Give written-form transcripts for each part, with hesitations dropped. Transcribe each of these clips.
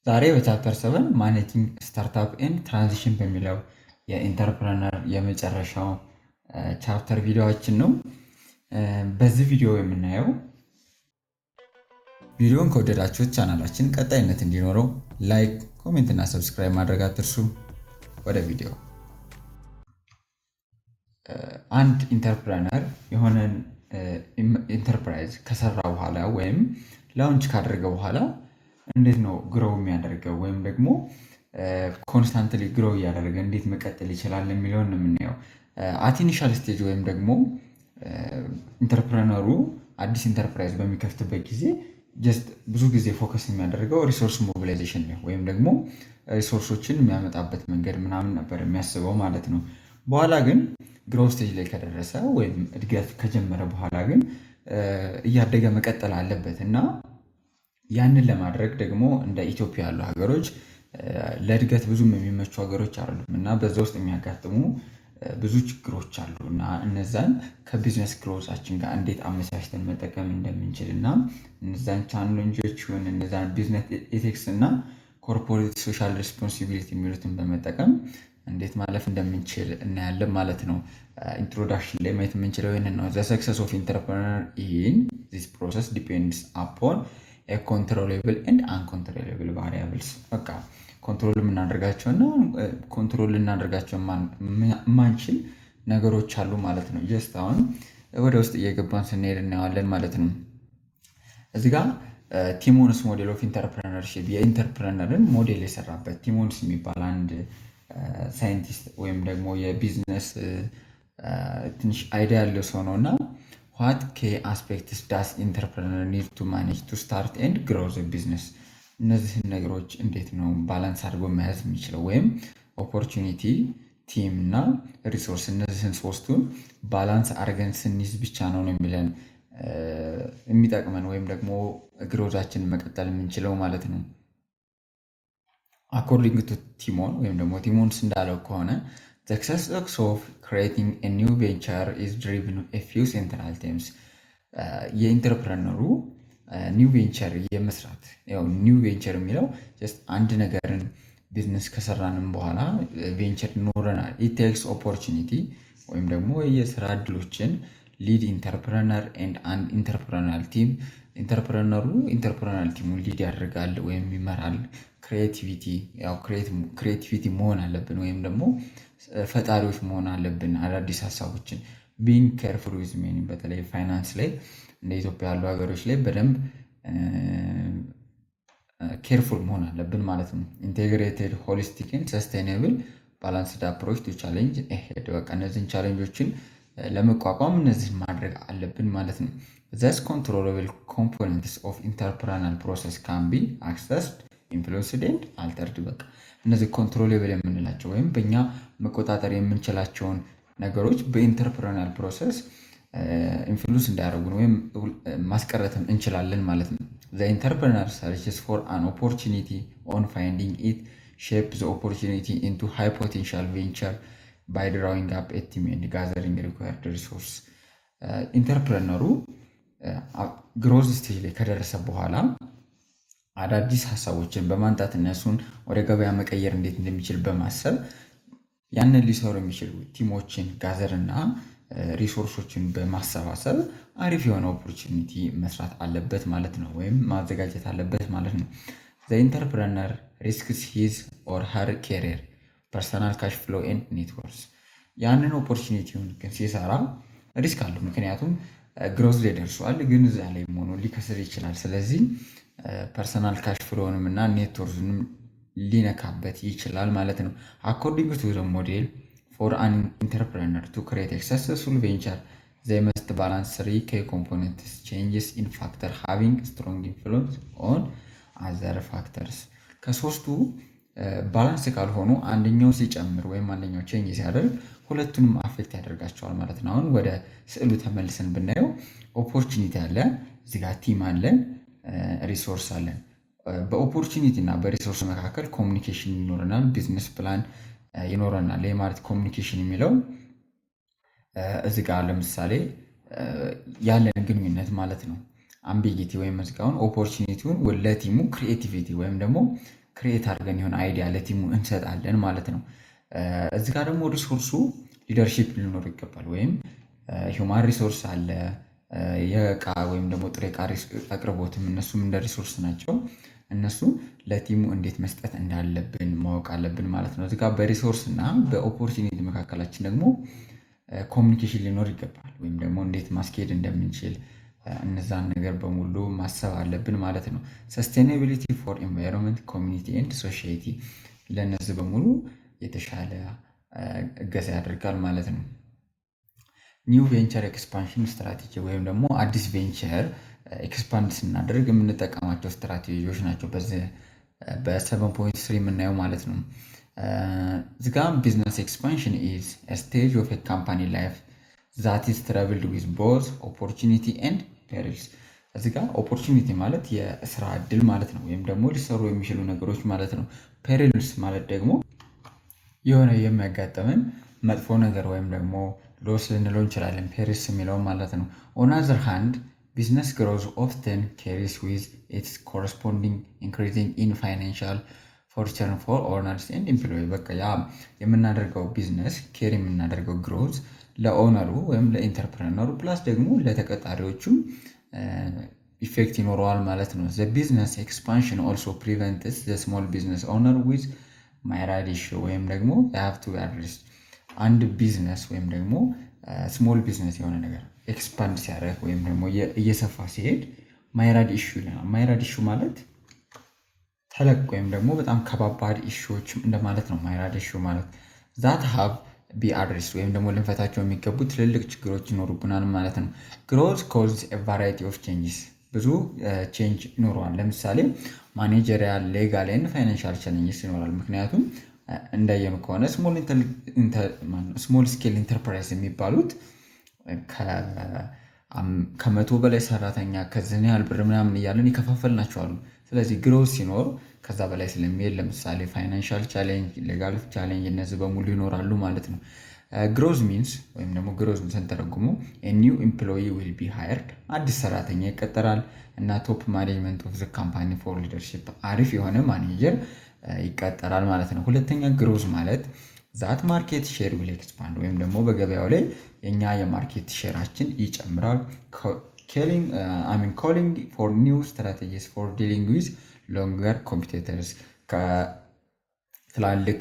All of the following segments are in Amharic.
ዛሬ በቻፕተር 7 ማኔጂንግ ስታርታፕ ኤንድ ትራንዚሽን በሚለው የኢንተርፕረነር የመጨረሻው ቻፕተር ቪዲዮአችን ነው። በዚህ ቪዲዮ የምናየው ቪዲዮን ከወደዳችሁት ቻናላችን ቀጣይነት እንዲኖረው ላይክ፣ ኮሜንት እና ሰብስክራይብ ማድረግ አትርሱ። ወደ ቪዲዮ። አንድ ኢንተርፕረነር የሆነን ኢንተርፕራይዝ ከሰራ በኋላ ወይም ላውንች ካደረገ በኋላ እንዴት ነው ግሮው የሚያደርገው ወይም ደግሞ ኮንስታንትሊ ግሮው እያደረገ እንዴት መቀጠል ይችላል የሚለውን ነው የምናየው። አት ኢኒሻል ስቴጅ ወይም ደግሞ ኢንተርፕረነሩ አዲስ ኢንተርፕራይዝ በሚከፍትበት ጊዜ ጀስት ብዙ ጊዜ ፎከስ የሚያደርገው ሪሶርስ ሞቢላይዜሽን ነው ወይም ደግሞ ሪሶርሶችን የሚያመጣበት መንገድ ምናምን ነበር የሚያስበው ማለት ነው። በኋላ ግን ግሮው ስቴጅ ላይ ከደረሰ ወይም እድገት ከጀመረ በኋላ ግን እያደገ መቀጠል አለበት እና ያንን ለማድረግ ደግሞ እንደ ኢትዮጵያ ያሉ ሀገሮች ለእድገት ብዙም የሚመቹ ሀገሮች አይደሉም እና በዛ ውስጥ የሚያጋጥሙ ብዙ ችግሮች አሉ እና እነዛን ከቢዝነስ ግሮዛችን ጋር እንዴት አመቻችተን መጠቀም እንደምንችል እና እነዛን ቻሌንጆች ይሁን እነዛን ቢዝነስ ኤቲክስ እና ኮርፖሬት ሶሻል ሪስፖንሲቢሊቲ የሚሉትን በመጠቀም እንዴት ማለፍ እንደምንችል እናያለን ማለት ነው። ኢንትሮዳክሽን ላይ ማየት የምንችለው ይህንን ነው። ዘ ሰክሰስ ኦፍ ኢንተርፕረነር ኢን ዚስ ፕሮሰስ ዲፔንድስ አፖን ኮንትሮሌብል ኤንድ አንኮንትሮሌብል ቫሪያብልስ። በቃ ኮንትሮል የምናደርጋቸው እና ኮንትሮል ልናደርጋቸው የማንችል ነገሮች አሉ ማለት ነው። ጀስት አሁን ወደ ውስጥ እየገባን ስንሄድ እናየዋለን ማለት ነው። እዚህ ጋር ቲሞንስ ሞዴል ኦፍ ኢንተርፕረነርሺፕ የኢንተርፕረነርን ሞዴል የሰራበት ቲሞንስ የሚባል አንድ ሳይንቲስት ወይም ደግሞ የቢዝነስ ትንሽ አይዲያ ያለው ሰው ነው እና ዋት ኬ አስፔክትስ ዳስ ኢንተርፕረነር ኒድ ቱ ማኔጅ ቱ ስታርት ኤንድ ግሮው ዘ ቢዝነስ። እነዚህን ነገሮች እንዴት ነው ባላንስ አድርጎ መያዝ የሚችለው ወይም ኦፖርቹኒቲ፣ ቲም እና ሪሶርስ እነዚህን ሶስቱን ባላንስ አድርገን ስንይዝ ብቻ ነው የሚለን የሚጠቅመን ወይም ደግሞ ግሮዛችንን መቀጠል የምንችለው ማለት ነው። አኮርዲንግ ቱ ቲሞን ወይም ደግሞ ቲሞንስ እንዳለው ከሆነ the success of creating a new venture is driven a few central themes። የኢንተርፕረነሩ ኒው ቬንቸር የመስራት ያው ኒው ቬንቸር የሚለው ጀስት አንድ ነገርን ቢዝነስ ከሰራንም በኋላ ቬንቸር ይኖረናል። it takes opportunity ወይም ደግሞ የስራ እድሎችን ሊድ ኢንተርፕረነር ኤንድ አንድ ኢንተርፕረነራል ቲም ኢንተርፕረነሩ ኢንተርፕረነራል ቲሙን ሊድ ያደርጋል ወይም ይመራል። ክሬቲቪቲ መሆን አለብን ወይም ደግሞ ፈጣሪዎች መሆን አለብን። አዳዲስ ሀሳቦችን ቢንግ ኬርፉል ዊዝ መኒ በተለይ ፋይናንስ ላይ እንደ ኢትዮጵያ ያሉ ሀገሮች ላይ በደንብ ኬርፉል መሆን አለብን ማለት ነው። ኢንቴግሬትድ ሆሊስቲክ ኤንድ ሰስቴይነብል ባላንስድ አፕሮች ቱ ቻሌንጅ ኤሄድ። በቃ እነዚህን ቻሌንጆችን ለመቋቋም እነዚህን ማድረግ አለብን ማለት ነው። ዘስ ኮንትሮለብል ኮምፖነንትስ ኦፍ ኢንተርፕረነራል ፕሮሰስ ካን ቢ አክሰስድ ኢንፍሉንስድ ኤንድ አልተርድ። በቃ እነዚህ ኮንትሮሌብል የምንላቸው ወይም በእኛ መቆጣጠር የምንችላቸውን ነገሮች በኢንተርፕረነራል ፕሮሰስ ኢንፍሉንስ እንዳያደርጉን ወይም ማስቀረትም እንችላለን ማለት ነው። ዘ ኢንተርፕረነር ሰርችስ ፎር አን ኦፖርቹኒቲ ኦን ፋይንዲንግ ኢት ሼፕ ዘ ኦፖርቹኒቲ ኢንቱ ሃይ ፖቴንሻል ቬንቸር ባይ ድራዊንግ አፕ ኤ ቲም ኤንድ ጋዘሪንግ ሪኳየርድ ሪሶርስ። ኢንተርፕረነሩ ግሮዝ ስቴጅ ላይ ከደረሰ በኋላ አዳዲስ ሀሳቦችን በማምጣት እነሱን ወደ ገበያ መቀየር እንዴት እንደሚችል በማሰብ ያንን ሊሰሩ የሚችሉ ቲሞችን ጋዘር እና ሪሶርሶችን በማሰባሰብ አሪፍ የሆነ ኦፖርቹኒቲ መስራት አለበት ማለት ነው ወይም ማዘጋጀት አለበት ማለት ነው። ዘ ኢንተርፕረነር ሪስክስ ሂዝ ኦር ሀር ኬሪየር ፐርሰናል ካሽ ፍሎ ኤንድ ኔትወርክስ። ያንን ኦፖርቹኒቲውን ግን ሲሰራ ሪስክ አለው። ምክንያቱም ግሮዝ ላይ ደርሷል ግን እዛ ላይ መሆኑ ሊከስር ይችላል። ስለዚህ ፐርሰናል ካሽ ፍሎንም እና ኔትወርክንም ሊነካበት ይችላል ማለት ነው። አኮርዲንግ ቱ ዘ ሞዴል ፎር አን ኢንተርፕረነር ቱ ክሬት ኤ ሰክሰስፉል ቬንቸር ዘይ መስት ባላንስ ትሪ ኬ ኮምፖነንትስ ቼንጅስ ኢን ፋክተር ሃቪንግ ስትሮንግ ኢንፍሉንስ ኦን አዘር ፋክተርስ። ከሶስቱ ባላንስ ካልሆኑ አንደኛው ሲጨምር ወይም አንደኛው ቼንጅ ሲያደርግ ሁለቱንም አፌክት ያደርጋቸዋል ማለት ነው። አሁን ወደ ስዕሉ ተመልሰን ብናየው ኦፖርቹኒቲ አለ፣ እዚህ ጋር ቲም አለን፣ ሪሶርስ አለን። በኦፖርቹኒቲ እና በሪሶርስ መካከል ኮሚኒኬሽን ይኖረናል፣ ቢዝነስ ፕላን ይኖረናል። ይህ ማለት ኮሚኒኬሽን የሚለው እዚህ ጋር ለምሳሌ ያለን ግንኙነት ማለት ነው። አምቢጊቲ ወይም እዚህ ጋር ኦፖርቹኒቲውን ለቲሙ ክሪኤቲቪቲ ወይም ደግሞ ክሬት አድርገን የሆነ አይዲያ ለቲሙ እንሰጣለን ማለት ነው። እዚህ ጋር ደግሞ ሪሶርሱ ሊደርሺፕ ሊኖር ይገባል። ወይም ሂውማን ሪሶርስ አለ፣ የእቃ ወይም ደግሞ ጥሬ እቃ አቅርቦትም እነሱም እንደ ሪሶርስ ናቸው። እነሱ ለቲሙ እንዴት መስጠት እንዳለብን ማወቅ አለብን ማለት ነው። እዚህ ጋር በሪሶርስ እና በኦፖርቹኒቲ መካከላችን ደግሞ ኮሚኒኬሽን ሊኖር ይገባል። ወይም ደግሞ እንዴት ማስኬድ እንደምንችል እነዛን ነገር በሙሉ ማሰብ አለብን ማለት ነው። ሰስቴናቢሊቲ ፎር ኢንቫይሮንመንት ኮሚኒቲ ኤንድ ሶሳይቲ ለእነዚህ በሙሉ የተሻለ እገዛ ያደርጋል ማለት ነው። ኒው ቬንቸር ኤክስፓንሽን ስትራቴጂ ወይም ደግሞ አዲስ ቬንቸር ኤክስፓንድ ስናደርግ የምንጠቀማቸው ስትራቴጂዎች ናቸው። በዚህ በ7.3 የምናየው ማለት ነው። እዚህ ጋ ቢዝነስ ኤክስፓንሽን ኢዝ ስቴጅ ኦፍ ካምፓኒ ላይፍ ዛት ኢዝ ትራቭልድ ዊዝ ቦዝ ኦፖርቹኒቲ ኤንድ ፔሪልስ። እዚህ ጋ ኦፖርቹኒቲ ማለት የስራ እድል ማለት ነው፣ ወይም ደግሞ ሊሰሩ የሚችሉ ነገሮች ማለት ነው። ፔሪልስ ማለት ደግሞ የሆነ የሚያጋጥመን መጥፎ ነገር ወይም ደግሞ ሎስ ልንለው እንችላለን፣ ፔሪስ የሚለው ማለት ነው። ኦን አዘር ሃንድ ቢዝነስ ግሮዝ ኦፍተን ኬሪስ ዊዝ ኢትስ ኮረስፖንዲንግ ኢንክሪዚንግ ኢን ፋይናንሻል ፎርቸር ፎር ኦነርስ ኤንድ ኤምፕሎይ። በቃ ያ የምናደርገው ቢዝነስ ኬር የምናደርገው ግሮዝ ለኦነሩ ወይም ለኢንተርፕረነሩ ፕላስ ደግሞ ለተቀጣሪዎቹም ኢፌክት ይኖረዋል ማለት ነው። ዘ ቢዝነስ ኤክስፓንሽን ኦልሶ ፕሪቨንትስ ዘ ስሞል ቢዝነስ ኦነር ዊዝ ማይራድ ኢሹ ወይም ደግሞ ሃቭ ቱ አድሬስ አንድ ቢዝነስ ወይም ደግሞ ስሞል ቢዝነስ የሆነ ነገር ኤክስፓንድ ሲያደርግ ወይም ደግሞ እየሰፋ ሲሄድ ማይራድ ኢሹ ይለናል። ማይራድ ኢሹ ማለት ተለቅ ወይም ደግሞ በጣም ከባባድ ኢሹዎች እንደማለት ነው። ማይራድ ኢሹ ማለት ዛት ሃቭ ቢ አድሬስ ወይም ደግሞ ልንፈታቸው የሚገቡ ትልልቅ ችግሮች ይኖሩብናል ማለት ነው። ግሮዝ ኮዝ ቫራይቲ ኦፍ ቼንጅስ ብዙ ቼንጅ ይኖረዋል። ለምሳሌ ማኔጀሪያል፣ ሌጋል ኤንድ ፋይናንሻል ቻሌንጅስ ይኖራል። ምክንያቱም እንዳየኑ ከሆነ ስሞል ስኬል ኢንተርፕራይዝ የሚባሉት ከመቶ በላይ ሰራተኛ ከዚህን ያህል ብር ምናምን እያለን ይከፋፈልናቸዋሉ። ስለዚህ ግሮዝ ሲኖር ከዛ በላይ ስለሚሄድ ለምሳሌ ፋይናንሻል ቻሌንጅ፣ ሌጋል ቻሌንጅ እነዚህ በሙሉ ይኖራሉ ማለት ነው። ግሮዝ ሚንስ ወይም ደግሞ ግሮዝ ስንተረጉሙ ኒው ኤምፕሎይ ዊል ቢ ሃየርድ አዲስ ሰራተኛ ይቀጠራል እና ቶፕ ማኔጅመንት ኦፍ ዘ ካምፓኒ ፎር ሊደርሺፕ አሪፍ የሆነ ማኔጀር ይቀጠራል ማለት ነው። ሁለተኛ ግሮዝ ማለት ዛት ማርኬት ሼር ዊል ኤክስፓንድ ወይም ደግሞ በገበያው ላይ የኛ የማርኬት ሼራችን ይጨምራል። ኮሊንግ ፎር ኒው ስትራቴጂስ ፎር ዲሊንግ ዊዝ ሎንገር ኮምፒቲተርስ ከትላልቅ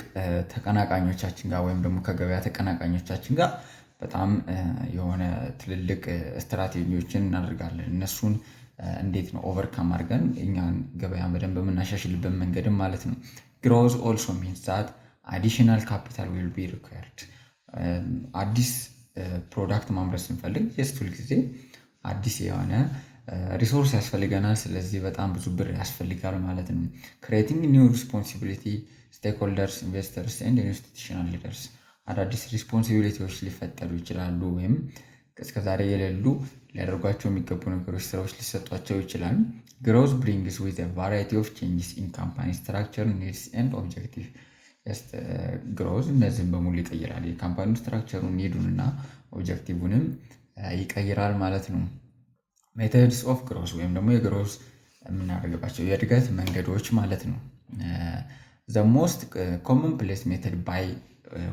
ተቀናቃኞቻችን ጋር ወይም ደግሞ ከገበያ ተቀናቃኞቻችን ጋር በጣም የሆነ ትልልቅ ስትራቴጂዎችን እናደርጋለን። እነሱን እንዴት ነው ኦቨርካም አድርገን እኛን ገበያ በደንብ የምናሻሽልበት መንገድም ማለት ነው። ግሮዝ ኦልሶ ሚንስ ዛት አዲሽናል ካፒታል ዊል ቢ ሪኳየርድ አዲስ ፕሮዳክት ማምረት ስንፈልግ ጀስት ሁልጊዜ አዲስ የሆነ ሪሶርስ ያስፈልገናል። ስለዚህ በጣም ብዙ ብር ያስፈልጋል ማለት ነው። ክሬቲንግ ኒው ሪስፖንሲቢሊቲ ስቴክሆልደርስ፣ ኢንቨስተርስ ኤንድ ኢንስቲቱሽናል ሊደርስ አዳዲስ ሪስፖንሲቢሊቲዎች ሊፈጠሩ ይችላሉ፣ ወይም እስከዛሬ የሌሉ ሊያደርጓቸው የሚገቡ ነገሮች፣ ስራዎች ሊሰጧቸው ይችላሉ። ግሮዝ ብሪንግስ ዊዝ ቫራይቲ ኦፍ ቼንጅስ ኢን ካምፓኒ ስትራክቸር ኒድስ ኤንድ ኦብጀክቲቭ። ግሮዝ እነዚህም በሙሉ ይቀይራል። የካምፓኒ ስትራክቸሩን ኒዱን እና ኦብጀክቲቭንም ይቀይራል ማለት ነው። ሜተድስ ኦፍ ግሮዝ ወይም ደግሞ የግሮዝ የምናደርግባቸው የእድገት መንገዶች ማለት ነው። ዘ ሞስት ኮመን ፕሌስ ሜተድ ባይ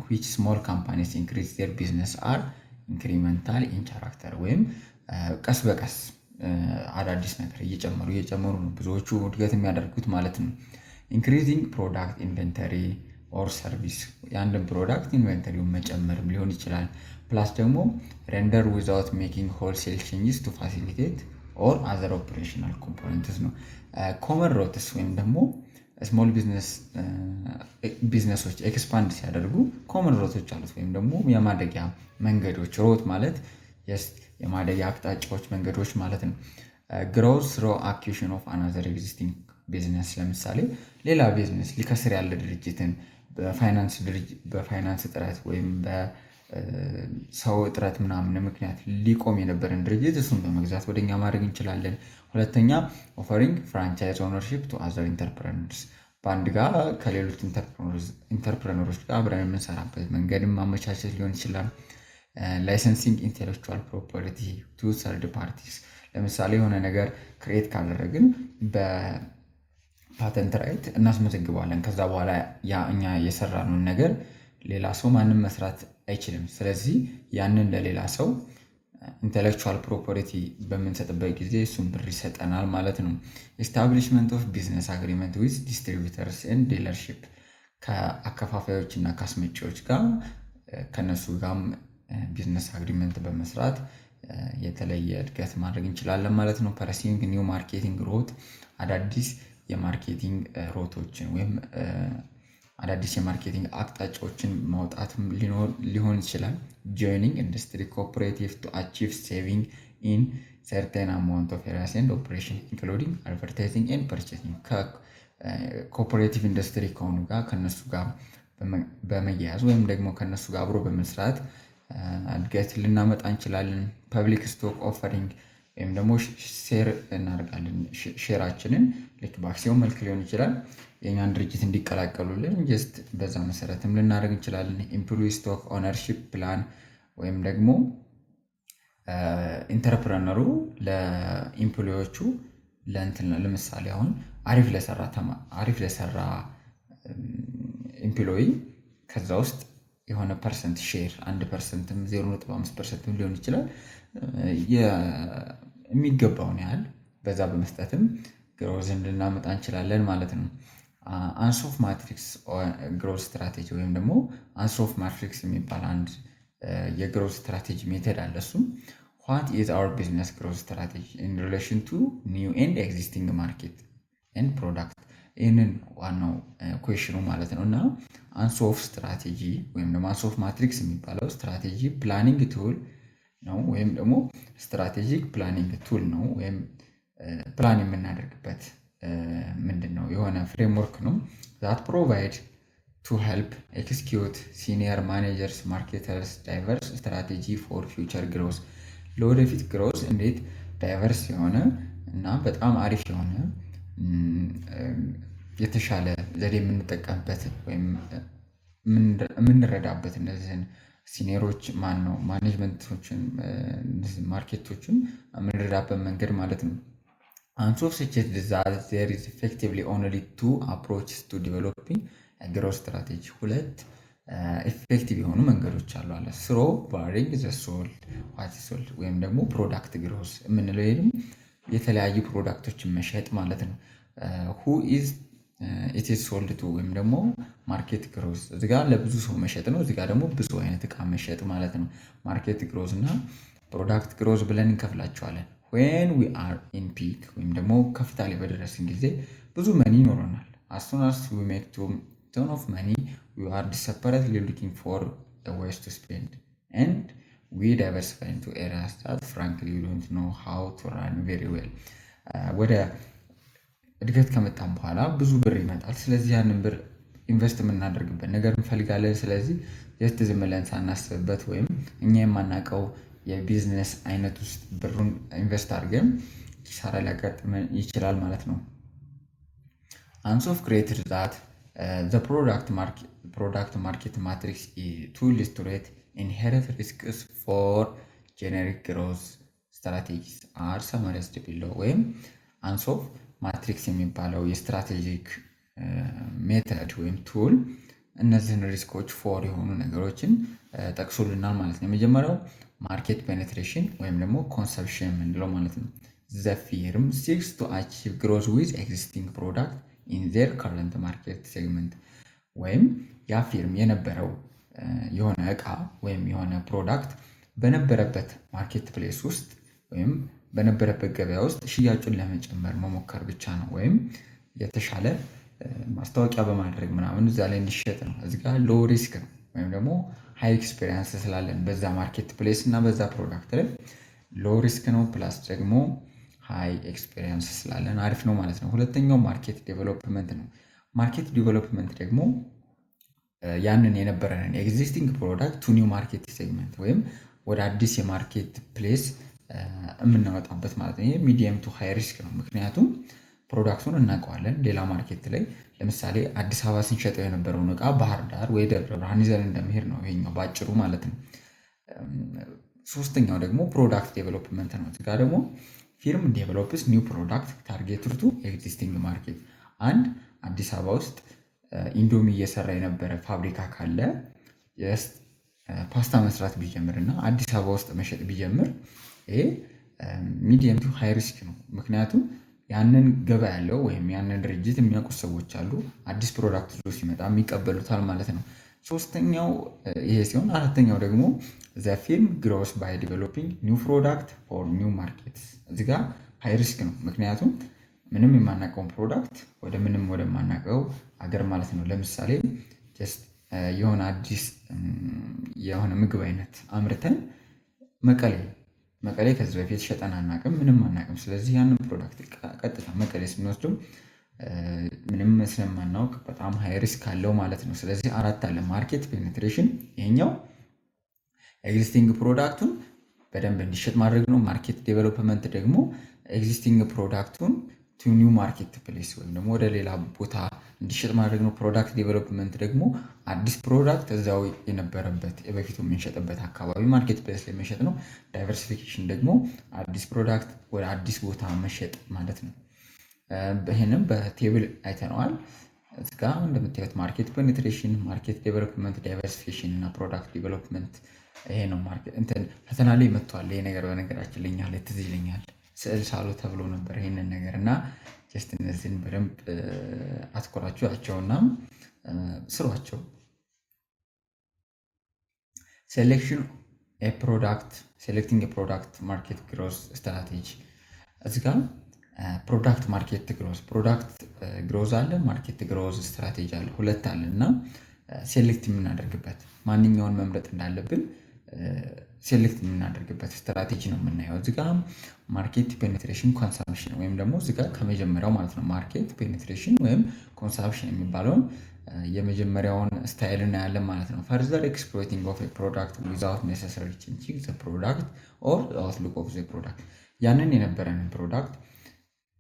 ዊች ስሞል ካምፓኒስ ኢንክሪዝ ዜር ቢዝነስ አር ኢንክሪመንታል ኢን ካራክተር ወይም ቀስ በቀስ አዳዲስ ነገር እየጨመሩ ነው ብዙዎቹ እድገት የሚያደርጉት ማለት ነው። ኢንክሪዚንግ ፕሮዳክት ኢንቨንተሪ ኦር ሰርቪስ የአንድን ፕሮዳክት ኢንቨንተሪውን መጨመርም ሊሆን ይችላል። ፕላስ ደግሞ ሬንደር ዊዛውት ሜኪንግ ሆልሴል ቼንጅስ ቱ ፋሲሊቴት ኦር አዘር ኦፕሬሽናል ኮምፖነንትስ ነው። ኮመን ሮትስ ወይም ደግሞ ስሞል ቢዝነሶች ኤክስፓንድ ሲያደርጉ ኮመን ሮቶች አሉት፣ ወይም ደግሞ የማደጊያ መንገዶች። ሮት ማለት የማደጊያ አቅጣጫዎች፣ መንገዶች ማለት ነው። ግሮዝ ስሮ አኩሽን ኦፍ አናዘር ኤግዚስቲንግ ቢዝነስ ለምሳሌ ሌላ ቢዝነስ ሊከስር ያለ ድርጅትን በፋይናንስ እጥረት ወይም በሰው እጥረት ምናምን ምክንያት ሊቆም የነበረን ድርጅት እሱን በመግዛት ወደኛ ማድረግ እንችላለን። ሁለተኛ ኦፈሪንግ ፍራንቻይዝ ኦነርሺፕ ቱ አዘር ኢንተርፕረነርስ በአንድ ጋር ከሌሎች ኢንተርፕረነሮች ጋር አብረን የምንሰራበት መንገድም ማመቻቸት ሊሆን ይችላል። ላይሰንሲንግ ኢንቴሌክቹዋል ፕሮፐርቲ ቱ ሰርድ ፓርቲስ ለምሳሌ የሆነ ነገር ክሬት ካደረግን ፓተንት ራይት እናስመዘግባለን። ከዛ በኋላ ያ እኛ የሰራነውን ነገር ሌላ ሰው ማንም መስራት አይችልም። ስለዚህ ያንን ለሌላ ሰው ኢንተሌክቹዋል ፕሮፐርቲ በምንሰጥበት ጊዜ እሱን ብር ይሰጠናል ማለት ነው። ኤስታብሊሽመንት ኦፍ ቢዝነስ አግሪመንት ዊዝ ዲስትሪቢዩተርስ ኤንድ ዲለርሺፕ ከአከፋፋዮች እና ከአስመጪዎች ጋር ከነሱ ጋርም ቢዝነስ አግሪመንት በመስራት የተለየ እድገት ማድረግ እንችላለን ማለት ነው። ፐርሲንግ ኒው ማርኬቲንግ ሮት አዳዲስ የማርኬቲንግ ሮቶችን ወይም አዳዲስ የማርኬቲንግ አቅጣጫዎችን ማውጣትም ሊሆን ይችላል። ጆይኒንግ ኢንዱስትሪ ኮኦፐሬቲቭ ቱ አቺቭ ሴቪንግ ኢን ሰርቴን አማውንት ኦፍ ኤሪያስ ኤንድ ኦፕሬሽን ኢንክሉዲንግ አድቨርታይዚንግ ኤንድ ፐርቼሲንግ ከኮኦፐሬቲቭ ኢንዱስትሪ ከሆኑ ጋር ከነሱ ጋር በመያያዝ ወይም ደግሞ ከነሱ ጋር አብሮ በመስራት እድገት ልናመጣ እንችላለን። ፐብሊክ ስቶክ ኦፈሪንግ ወይም ደግሞ ሼር እናደርጋለን። ሼራችንን ልክ በአክሲዮን መልክ ሊሆን ይችላል የኛን ድርጅት እንዲቀላቀሉልን ጀስት በዛ መሰረትም ልናደርግ እንችላለን። ኢምፕሎይ ስቶክ ኦነርሺፕ ፕላን ወይም ደግሞ ኢንተርፕረነሩ ለኢምፕሎዮቹ ለምሳሌ አሁን አሪፍ ለሰራ ኢምፕሎይ ከዛ ውስጥ የሆነ ፐርሰንት ሼር 1%ም 0.5%ም ሊሆን ይችላል የሚገባውን ያህል በዛ በመስጠትም ግሮዝን ልናመጣ እንችላለን ማለት ነው። አንሶፍ ማትሪክስ ግሮዝ ስትራቴጂ ወይም ደግሞ አንሶፍ ማትሪክስ የሚባል አንድ የግሮዝ ስትራቴጂ ሜተድ አለ። እሱም ዋት ኢዝ አወር ቢዝነስ ግሮዝ ስትራቴጂ ኢን ሪሌሽን ቱ ኒው ኤንድ ኤግዚስቲንግ ማርኬት ኤንድ ፕሮዳክት ይህንን ዋናው ኩዌሽኑ ማለት ነው። እና አንሶፍ ስትራቴጂ ወይም ደግሞ አንሶፍ ማትሪክስ የሚባለው ስትራቴጂ ፕላኒንግ ቱል ነው ወይም ደግሞ ስትራቴጂክ ፕላኒንግ ቱል ነው ወይም ፕላን የምናደርግበት ምንድን ነው የሆነ ፍሬምወርክ ነው ዛት ፕሮቫይድ ቱ ሄልፕ ኤክስኪዩት ሲኒየር ማኔጀርስ ማርኬተርስ ዳይቨርስ ስትራቴጂ ፎር ፊውቸር ግሮዝ ለወደፊት ግሮዝ እንዴት ዳይቨርስ የሆነ እና በጣም አሪፍ የሆነ የተሻለ ዘዴ የምንጠቀምበት ወይም የምንረዳበት እነዚህን ሲኒየሮች ማኔጅመንቶችን ማርኬቶችን የምንረዳበት መንገድ ማለት ነው። Ansoff suggests that there is effectively only two approaches to developing a growth strategy. ሁለት ኤፌክቲቭ የሆኑ መንገዶች አሉ አለ ስሮ ባሪንግ ዘ ሶልድ ዋት ሶልድ ወይም ደግሞ ፕሮዳክት ግሮዝ የምንለው ይሄም የተለያዩ ፕሮዳክቶችን መሸጥ ማለት ነው። who is it is sold to ወይም ደግሞ ማርኬት ግሮዝ እዚህ ጋር ለብዙ ሰው መሸጥ ነው። እዚህ ጋር ደግሞ ብዙ አይነት እቃ መሸጥ ማለት ነው። ማርኬት ግሮዝ እና ፕሮዳክት ግሮዝ ብለን እንከፍላቸዋለን። when we are in peak ወይም ደግሞ ከፍታ ላይ በደረስን ጊዜ ብዙ መኒ ይኖረናል። as soon as we make ton of money we are desperately looking for the ways to spend and we diversify into areas that frankly we don't know how to run very well. ወደ እድገት ከመጣን በኋላ ብዙ ብር ይመጣል። ስለዚህ ያንን ብር ኢንቨስት የምናደርግበት ነገር እንፈልጋለን። ስለዚህ ጀስት ዝም ብለን ሳናስብበት ወይም እኛ የማናውቀው የቢዝነስ አይነት ውስጥ ብሩን ኢንቨስት አድርገን ኪሳራ ሊያጋጥመን ይችላል ማለት ነው። Ansoff created that the product market matrix to illustrate inherent risks for generic growth strategies are summarized below ወይም Ansoff ማትሪክስ የሚባለው የስትራቴጂክ ሜተድ ወይም ቱል እነዚህን ሪስኮች ፎር የሆኑ ነገሮችን ጠቅሶልናል ማለት ነው። የመጀመሪያው ማርኬት ፔኔትሬሽን ወይም ደግሞ ኮንሰፕሽን የምንለው ማለት ነው። ዘ ፊርም ሲክስ ቱ አቺቭ ግሮዝ ዊዝ ኤግዚስቲንግ ፕሮዳክት ኢን ዜር ከረንት ማርኬት ሴግመንት ወይም ያ ፊርም የነበረው የሆነ እቃ ወይም የሆነ ፕሮዳክት በነበረበት ማርኬት ፕሌስ ውስጥ ወይም በነበረበት ገበያ ውስጥ ሽያጩን ለመጨመር መሞከር ብቻ ነው። ወይም የተሻለ ማስታወቂያ በማድረግ ምናምን እዛ ላይ እንዲሸጥ ነው። እዚህ ጋር ሎ ሪስክ ነው ወይም ደግሞ ሃይ ኤክስፔሪንስ ስላለን በዛ ማርኬት ፕሌስ እና በዛ ፕሮዳክት ላይ ሎ ሪስክ ነው ፕላስ ደግሞ ሃይ ኤክስፔሪንስ ስላለን አሪፍ ነው ማለት ነው። ሁለተኛው ማርኬት ዴቨሎፕመንት ነው። ማርኬት ዴቨሎፕመንት ደግሞ ያንን የነበረንን ኤግዚስቲንግ ፕሮዳክት ቱ ኒው ማርኬት ሴግመንት ወይም ወደ አዲስ የማርኬት ፕሌስ የምናወጣበት ማለት ነው። ይሄ ሚዲየም ቱ ሃይ ሪስክ ነው። ምክንያቱም ፕሮዳክቱን እናውቀዋለን። ሌላ ማርኬት ላይ ለምሳሌ አዲስ አበባ ስንሸጠው የነበረውን እቃ ባህር ዳር ወይ ደብረ ብርሃን ይዘን እንደሚሄድ ነው ይሄኛው ባጭሩ ማለት ነው። ሶስተኛው ደግሞ ፕሮዳክት ዴቨሎፕመንት ነው። እዚህ ጋር ደግሞ ፊርም ዴቨሎፕስ ኒው ፕሮዳክት ታርጌትድ ቱ ኤግዚስቲንግ ማርኬት አንድ አዲስ አበባ ውስጥ ኢንዶሚ እየሰራ የነበረ ፋብሪካ ካለ ፓስታ መስራት ቢጀምር እና አዲስ አበባ ውስጥ መሸጥ ቢጀምር ይሄ ሚዲየም ቱ ሃይ ሪስክ ነው። ምክንያቱም ያንን ገበያ ያለው ወይም ያንን ድርጅት የሚያውቁት ሰዎች አሉ። አዲስ ፕሮዳክት ይዞ ሲመጣ የሚቀበሉታል ማለት ነው። ሶስተኛው ይሄ ሲሆን፣ አራተኛው ደግሞ ዘ ፊርም ግሮስ ባይ ዲቨሎፒንግ ኒው ፕሮዳክት ፎር ኒው ማርኬትስ። እዚህ ጋር ሃይ ሪስክ ነው። ምክንያቱም ምንም የማናውቀውን ፕሮዳክት ወደ ምንም ወደማናውቀው አገር ማለት ነው። ለምሳሌ ጀስት የሆነ አዲስ የሆነ ምግብ አይነት አምርተን መቀሌ ከዚህ በፊት ሸጠን አናውቅም፣ ምንም አናውቅም። ስለዚህ ያንን ፕሮዳክት ቀጥታ መቀሌ ስንወስደው ምንም ስለማናውቅ በጣም ሃይ ሪስክ አለው ማለት ነው። ስለዚህ አራት አለ። ማርኬት ፔኔትሬሽን፣ ይሄኛው ኤግዚስቲንግ ፕሮዳክቱን በደንብ እንዲሸጥ ማድረግ ነው። ማርኬት ዴቨሎፕመንት ደግሞ ኤግዚስቲንግ ፕሮዳክቱን ቱ ኒው ማርኬት ፕሌስ ወይም ደግሞ ወደ ሌላ ቦታ እንዲሸጥ ማድረግ ነው። ፕሮዳክት ዴቨሎፕመንት ደግሞ አዲስ ፕሮዳክት እዛው የነበረበት በፊቱ የምንሸጥበት አካባቢ ማርኬት ፕሌስ ላይ መሸጥ ነው። ዳይቨርሲፊኬሽን ደግሞ አዲስ ፕሮዳክት ወደ አዲስ ቦታ መሸጥ ማለት ነው። ይህንም በቴብል አይተነዋል። እዚጋ እንደምታዩት ማርኬት ፔኔትሬሽን፣ ማርኬት ዴቨሎፕመንት፣ ዳይቨርሲፊኬሽን እና ፕሮዳክት ዴቨሎፕመንት ይሄ ነው። ፈተና ላይ መጥቷል ይሄ ነገር። በነገራችን ለኛ ላይ ትዝ ይለኛል ስዕል ሳሉ ተብሎ ነበር ይሄንን ነገር እና ጀስት እነዚህን በደንብ አትኮራችሁ ያቸውና ስሯቸው። ሴሌክቲንግ ፕሮዳክት ማርኬት ግሮዝ ስትራቴጂ። እዚህ ጋር ፕሮዳክት ማርኬት ግሮዝ፣ ፕሮዳክት ግሮዝ አለ፣ ማርኬት ግሮዝ ስትራቴጂ አለ፣ ሁለት አለ እና ሴሌክት የምናደርግበት ማንኛውን መምረጥ እንዳለብን ሴሌክት የምናደርግበት ስትራቴጂ ነው የምናየው። እዚህ ጋር ማርኬት ፔኔትሬሽን ኮንሳምፕሽን ወይም ደግሞ እዚህ ጋር ከመጀመሪያው ማለት ነው ማርኬት ፔኔትሬሽን ወይም ኮንሳምፕሽን የሚባለውን የመጀመሪያውን ስታይል እናያለን ማለት ነው። ፈርዘር ኤክስፕሎይቲንግ ኦፍ ፕሮዳክት ዊዛውት ኔሰሰሪ ቼንጂንግ ዘ ፕሮዳክት ኦር አውትሉክ ኦፍ ዘ ፕሮዳክት። ያንን የነበረንን ፕሮዳክት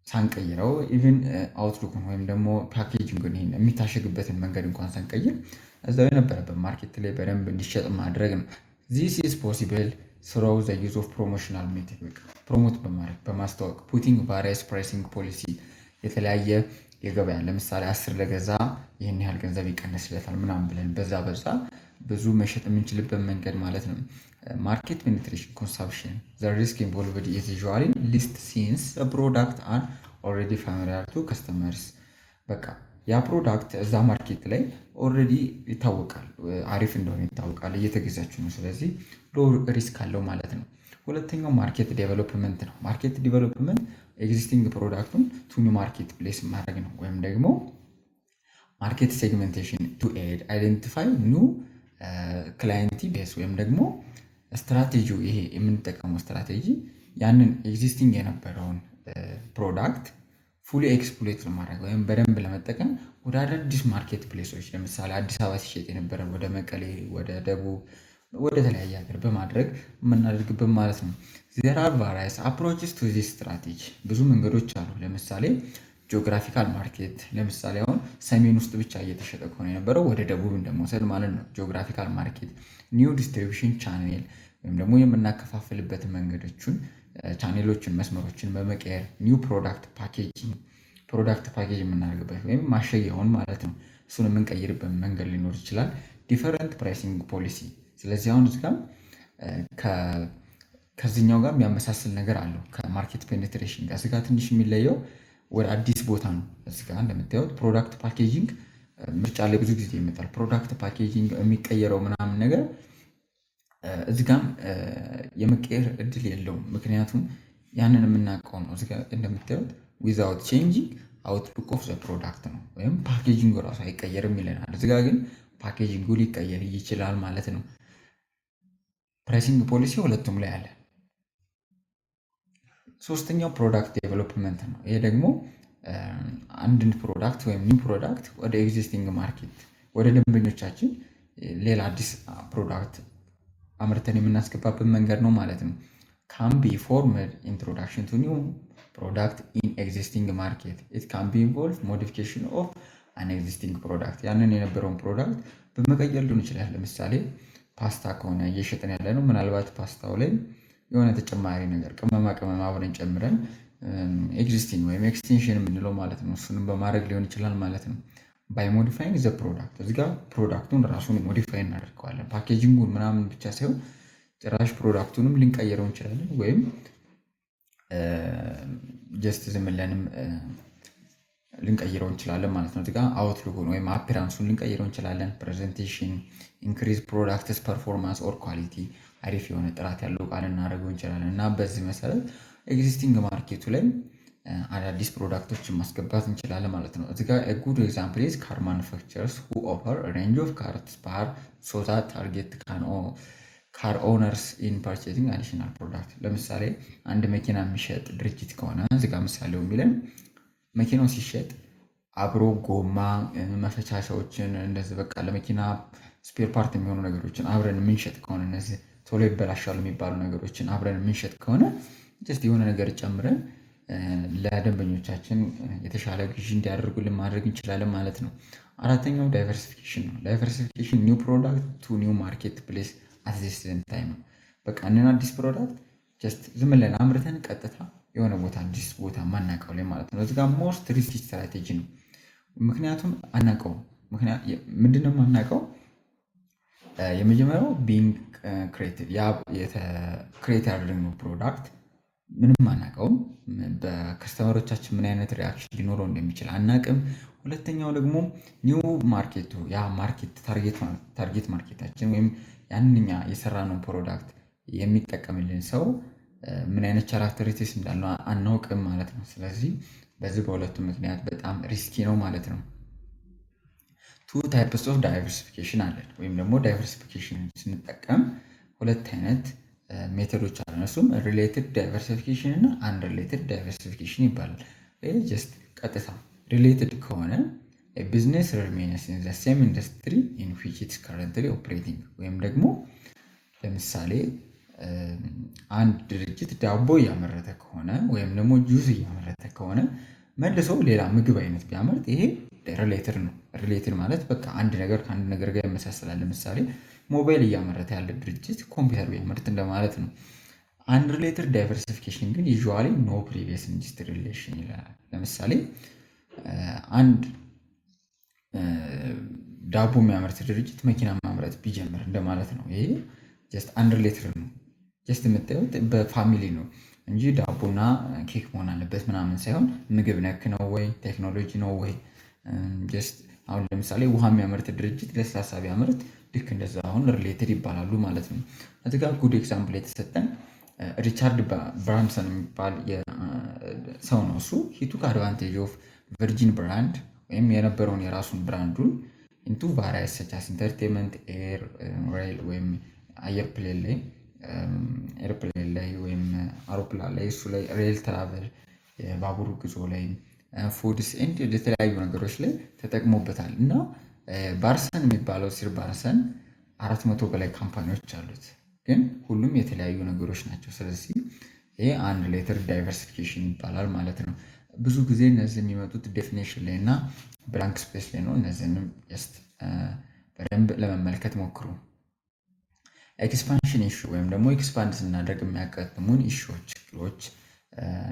ሳንቀይረው ኢቭን አውትሉክን ወይም ደግሞ ፓኬጂንግን ይሄን የሚታሸግበትን መንገድ እንኳን ሳንቀይር እዛው የነበረበት ማርኬት ላይ በደንብ እንዲሸጥ ማድረግ ነው። ዚስ ኢዝ ፖሲብል ስሮው ዘ ዩዝ ኦፍ ፕሮሞሽናል ሜቶድ፣ ፕሮሞት በማድረግ በማስተዋወቅ ፑቲንግ ቫሪየስ ፕራይሲንግ ፖሊሲ፣ የተለያየ የገበያ ለምሳሌ 10 ለገዛ ይህን ያህል ገንዘብ ይቀንስለታል ምናምን ብለን በዛ ብዙ መሸጥ የምንችልበት መንገድ ማለት ነው። ማርኬት ፔኔትሬሽን ኮንሳምፕሽን ዘ ሪስክ ኢንቮልቭድ ኢዝ ዩዥዋሊ ሊስት ሲንስ ፕሮዳክት አር ኦልሬዲ ፋሚሊያር ቱ ከስተመርስ። በቃ ያ ፕሮዳክት እዛ ማርኬት ላይ ኦልሬዲ ይታወቃል፣ አሪፍ እንደሆነ ይታወቃል፣ እየተገዛችሁ ነው። ስለዚህ ሎ ሪስክ አለው ማለት ነው። ሁለተኛው ማርኬት ዴቨሎፕመንት ነው። ማርኬት ዴቨሎፕመንት ኤግዚስቲንግ ፕሮዳክቱን ቱ ኒው ማርኬት ፕሌስ ማድረግ ነው። ወይም ደግሞ ማርኬት ሴግሜንቴሽን ቱ ኤድ አይደንቲፋይ ኒው ክላይንቲ ቤስ ወይም ደግሞ ስትራቴጂው ይሄ የምንጠቀመው ስትራቴጂ ያንን ኤግዚስቲንግ የነበረውን ፕሮዳክት ፉሊ ኤክስፕሎይት ለማድረግ ወይም በደንብ ለመጠቀም ወደ አዳዲስ ማርኬት ፕሌሶች ለምሳሌ አዲስ አበባ ሲሸጥ የነበረ ወደ መቀሌ፣ ወደ ደቡብ፣ ወደ ተለያየ ሀገር በማድረግ የምናደርግበት ማለት ነው። ዜር አር ቫሪየስ አፕሮችስ ቱ ዚስ ስትራቴጂ። ብዙ መንገዶች አሉ። ለምሳሌ ጂኦግራፊካል ማርኬት፣ ለምሳሌ አሁን ሰሜን ውስጥ ብቻ እየተሸጠ ከሆነ የነበረው ወደ ደቡብ እንደመውሰድ ማለት ነው። ጂኦግራፊካል ማርኬት፣ ኒው ዲስትሪቢሽን ቻኔል ወይም ደግሞ የምናከፋፍልበት መንገዶችን ቻኔሎችን መስመሮችን በመቀየር ኒው ፕሮዳክት ፓኬጅ የምናደርግበት ወይም ማሸጊያውን ማለት ነው። እሱን የምንቀይርበት መንገድ ሊኖር ይችላል። ዲፈረንት ፕራይሲንግ ፖሊሲ። ስለዚህ አሁን እዚህ ጋር ከዚህኛው ጋር የሚያመሳስል ነገር አለው ከማርኬት ፔኔትሬሽን ጋር። እዚህ ጋር ትንሽ የሚለየው ወደ አዲስ ቦታ ነው። እዚህ ጋር እንደምታዩት ፕሮዳክት ፓኬጂንግ ምርጫ ላይ ብዙ ጊዜ ይመጣል። ፕሮዳክት ፓኬጂንግ የሚቀየረው ምናምን ነገር እዚህ ጋም የመቀየር እድል የለውም። ምክንያቱም ያንን የምናውቀው ነው። እዚህ ጋር እንደምታዩት ዊዛውት ቼንጂንግ አውትሉክ ኦፍ ዘ ፕሮዳክት ነው፣ ወይም ፓኬጂንግ ራሱ አይቀየርም ይለናል። እዚህ ጋር ግን ፓኬጂንጉ ሊቀየር ይችላል ማለት ነው። ፕራይሲንግ ፖሊሲ ሁለቱም ላይ አለ። ሶስተኛው ፕሮዳክት ዴቨሎፕመንት ነው። ይሄ ደግሞ አንድን ፕሮዳክት ወይም ኒው ፕሮዳክት ወደ ኤግዚስቲንግ ማርኬት ወደ ደንበኞቻችን ሌላ አዲስ ፕሮዳክት አምርተን የምናስገባበት መንገድ ነው ማለት ነው። ካን ቢ ፎርመድ ኢንትሮዳክሽን ቱ ኒው ፕሮዳክት ኢን ኤግዚስቲንግ ማርኬት ኢት ካን ቢ ኢንቮልቭ ሞዲፊኬሽን ኦፍ አን ኤግዚስቲንግ ፕሮዳክት። ያንን የነበረውን ፕሮዳክት በመቀየር ሊሆን ይችላል። ለምሳሌ ፓስታ ከሆነ እየሸጥን ያለ ነው። ምናልባት ፓስታው ላይ የሆነ ተጨማሪ ነገር ቅመማ ቅመም አብረን ጨምረን ኤግዚስቲንግ ወይም ኤክስቴንሽን የምንለው ማለት ነው። እሱንም በማድረግ ሊሆን ይችላል ማለት ነው። ባይ ሞዲፋይንግ ዘ ፕሮዳክት እዚህ ጋር ፕሮዳክቱን ራሱን ሞዲፋይ እናደርገዋለን። ፓኬጂንጉን ምናምን ብቻ ሳይሆን ጭራሽ ፕሮዳክቱንም ልንቀይረው እንችላለን ወይም ጀስት ዝም ብለንም ልንቀይረው እንችላለን ማለት ነው። እዚህ ጋር አውትሉኩን ወይም አፒራንሱን ልንቀይረው እንችላለን። ፕሬዘንቴሽን፣ ኢንክሪዝ ፕሮዳክትስ ፐርፎርማንስ ኦር ኳሊቲ፣ አሪፍ የሆነ ጥራት ያለው ቃል እናደርገው እንችላለን እና በዚህ መሰረት ኤግዚስቲንግ ማርኬቱ ላይ አዳዲስ ፕሮዳክቶችን ማስገባት እንችላለን ማለት ነው። እዚህ ጋር ጉድ ኤግዛምፕል ኢዝ ካር ማኑፋክቸረርስ ሁ ኦፈር ሬንጅ ኦፍ ካርስ ፓር ሶ ዛት ታርጌት ካር ኦነርስ ኢን ፐርቼዚንግ አዲሽናል ፕሮዳክት። ለምሳሌ አንድ መኪና የሚሸጥ ድርጅት ከሆነ እዚህ ጋር ምሳሌው የሚለን መኪናው ሲሸጥ አብሮ ጎማ፣ መፈቻቻዎችን እንደዚህ በቃ ለመኪና ስፔር ፓርት የሚሆኑ ነገሮችን አብረን የምንሸጥ ከሆነ እነዚህ ቶሎ ይበላሻሉ የሚባሉ ነገሮችን አብረን የምንሸጥ ከሆነ ጀስት የሆነ ነገር ጨምረን ለደንበኞቻችን የተሻለ ግዢ እንዲያደርጉልን ማድረግ እንችላለን ማለት ነው። አራተኛው ዳይቨርሲፊኬሽን ነው። ዳይቨርሲፊኬሽን ኒው ፕሮዳክት ቱ ኒው ማርኬት ፕሌስ አት ዘ ሴም ታይም ነው። በቃ እንን አዲስ ፕሮዳክት ጀስት ዝም ብለን አምርተን ቀጥታ የሆነ ቦታ አዲስ ቦታ ማናውቀው ላይ ማለት ነው። እዚህ ጋር ሞስት ሪስኪ ስትራቴጂ ነው። ምክንያቱም አናውቀው። ምንድነው የማናውቀው? የመጀመሪያው ቢንግ ክሬቲቭ ያ ክሬት ያደረግነው ፕሮዳክት ምንም አናውቀውም። በከስተመሮቻችን ምን አይነት ሪያክሽን ሊኖረው እንደሚችል አናውቅም። ሁለተኛው ደግሞ ኒው ማርኬቱ ያ ማርኬት ታርጌት ማርኬታችን ወይም ያንኛ የሰራነው ፕሮዳክት የሚጠቀምልን ሰው ምን አይነት ካራክተሪስቲክስ እንዳለው አናውቅም ማለት ነው። ስለዚህ በዚህ በሁለቱ ምክንያት በጣም ሪስኪ ነው ማለት ነው። ቱ ታይፕስ ኦፍ ዳይቨርሲፊኬሽን አለን ወይም ደግሞ ዳይቨርሲፊኬሽን ስንጠቀም ሁለት አይነት ሜቶዶች አሉ። እሱም ሪሌትድ ዳይቨርሲፊኬሽን እና አንሪሌትድ ዳይቨርሲፊኬሽን ይባላል። ጀስት ቀጥታ ሪሌትድ ከሆነ ቢዝነስ ሪሜንስ ኢን ዘ ሴም ኢንዱስትሪ ኢን ዊች ኢትስ ከረንትሊ ኦፕሬቲንግ ወይም ደግሞ ለምሳሌ አንድ ድርጅት ዳቦ እያመረተ ከሆነ ወይም ደግሞ ጁስ እያመረተ ከሆነ መልሶ ሌላ ምግብ አይነት ቢያመርት ይሄ ሪሌትድ ነው። ሪሌትድ ማለት በቃ አንድ ነገር ከአንድ ነገር ጋር ይመሳሰላል። ለምሳሌ ሞባይል እያመረተ ያለ ድርጅት ኮምፒውተር ቢያመርት እንደማለት ነው። አንሪሌትድ ዳይቨርሲፊኬሽን ግን ዩዥዋሊ ኖ ፕሪቪየስ ኢንዱስትሪ ሪሌሽን ይላል። ለምሳሌ አንድ ዳቦ የሚያመርት ድርጅት መኪና ማምረት ቢጀምር እንደማለት ነው። ይሄ ጀስት አንሪሌትድ ነው። ጀስት የምታዩት በፋሚሊ ነው እንጂ ዳቦና ኬክ መሆን አለበት ምናምን ሳይሆን ምግብ ነክ ነው ወይ ቴክኖሎጂ ነው ወይ ጀስት አሁን ለምሳሌ ውሃ የሚያመርት ድርጅት ለስላሳ ቢያመርት ልክ እንደዛ አሁን ሪሌትድ ይባላሉ ማለት ነው። እዚህ ጋር ጉድ ኤግዛምፕል የተሰጠን ሪቻርድ ብራንሰን የሚባል ሰው ነው። እሱ ሂቱክ አድቫንቴጅ ኦፍ ቨርጂን ብራንድ ወይም የነበረውን የራሱን ብራንዱን ኢንቱ ቫሪያስ ሰች አስ ኢንተርቴንመንት፣ ኤር፣ ሬል ወይም ኤርፕሌን ላይ ወይም አውሮፕላን ላይ እሱ ላይ ሬል ትራቨል የባቡር ጉዞ ላይ ፉድስ ኤንድ የተለያዩ ነገሮች ላይ ተጠቅሞበታል እና ባርሰን የሚባለው ሲር ባርሰን 400 በላይ ካምፓኒዎች አሉት፣ ግን ሁሉም የተለያዩ ነገሮች ናቸው። ስለዚህ ይሄ አንሪሌትድ ዳይቨርሲፊኬሽን ይባላል ማለት ነው። ብዙ ጊዜ እነዚህ የሚመጡት ዴፊኔሽን ላይ እና ብላንክ ስፔስ ላይ ነው። እነዚህንም ጀስት በደንብ ለመመልከት ሞክሩ። ኤክስፓንሽን ኢሹ ወይም ደግሞ ኤክስፓንድ ስናደርግ የሚያጋጥሙን ኢሹዎች ችግሮች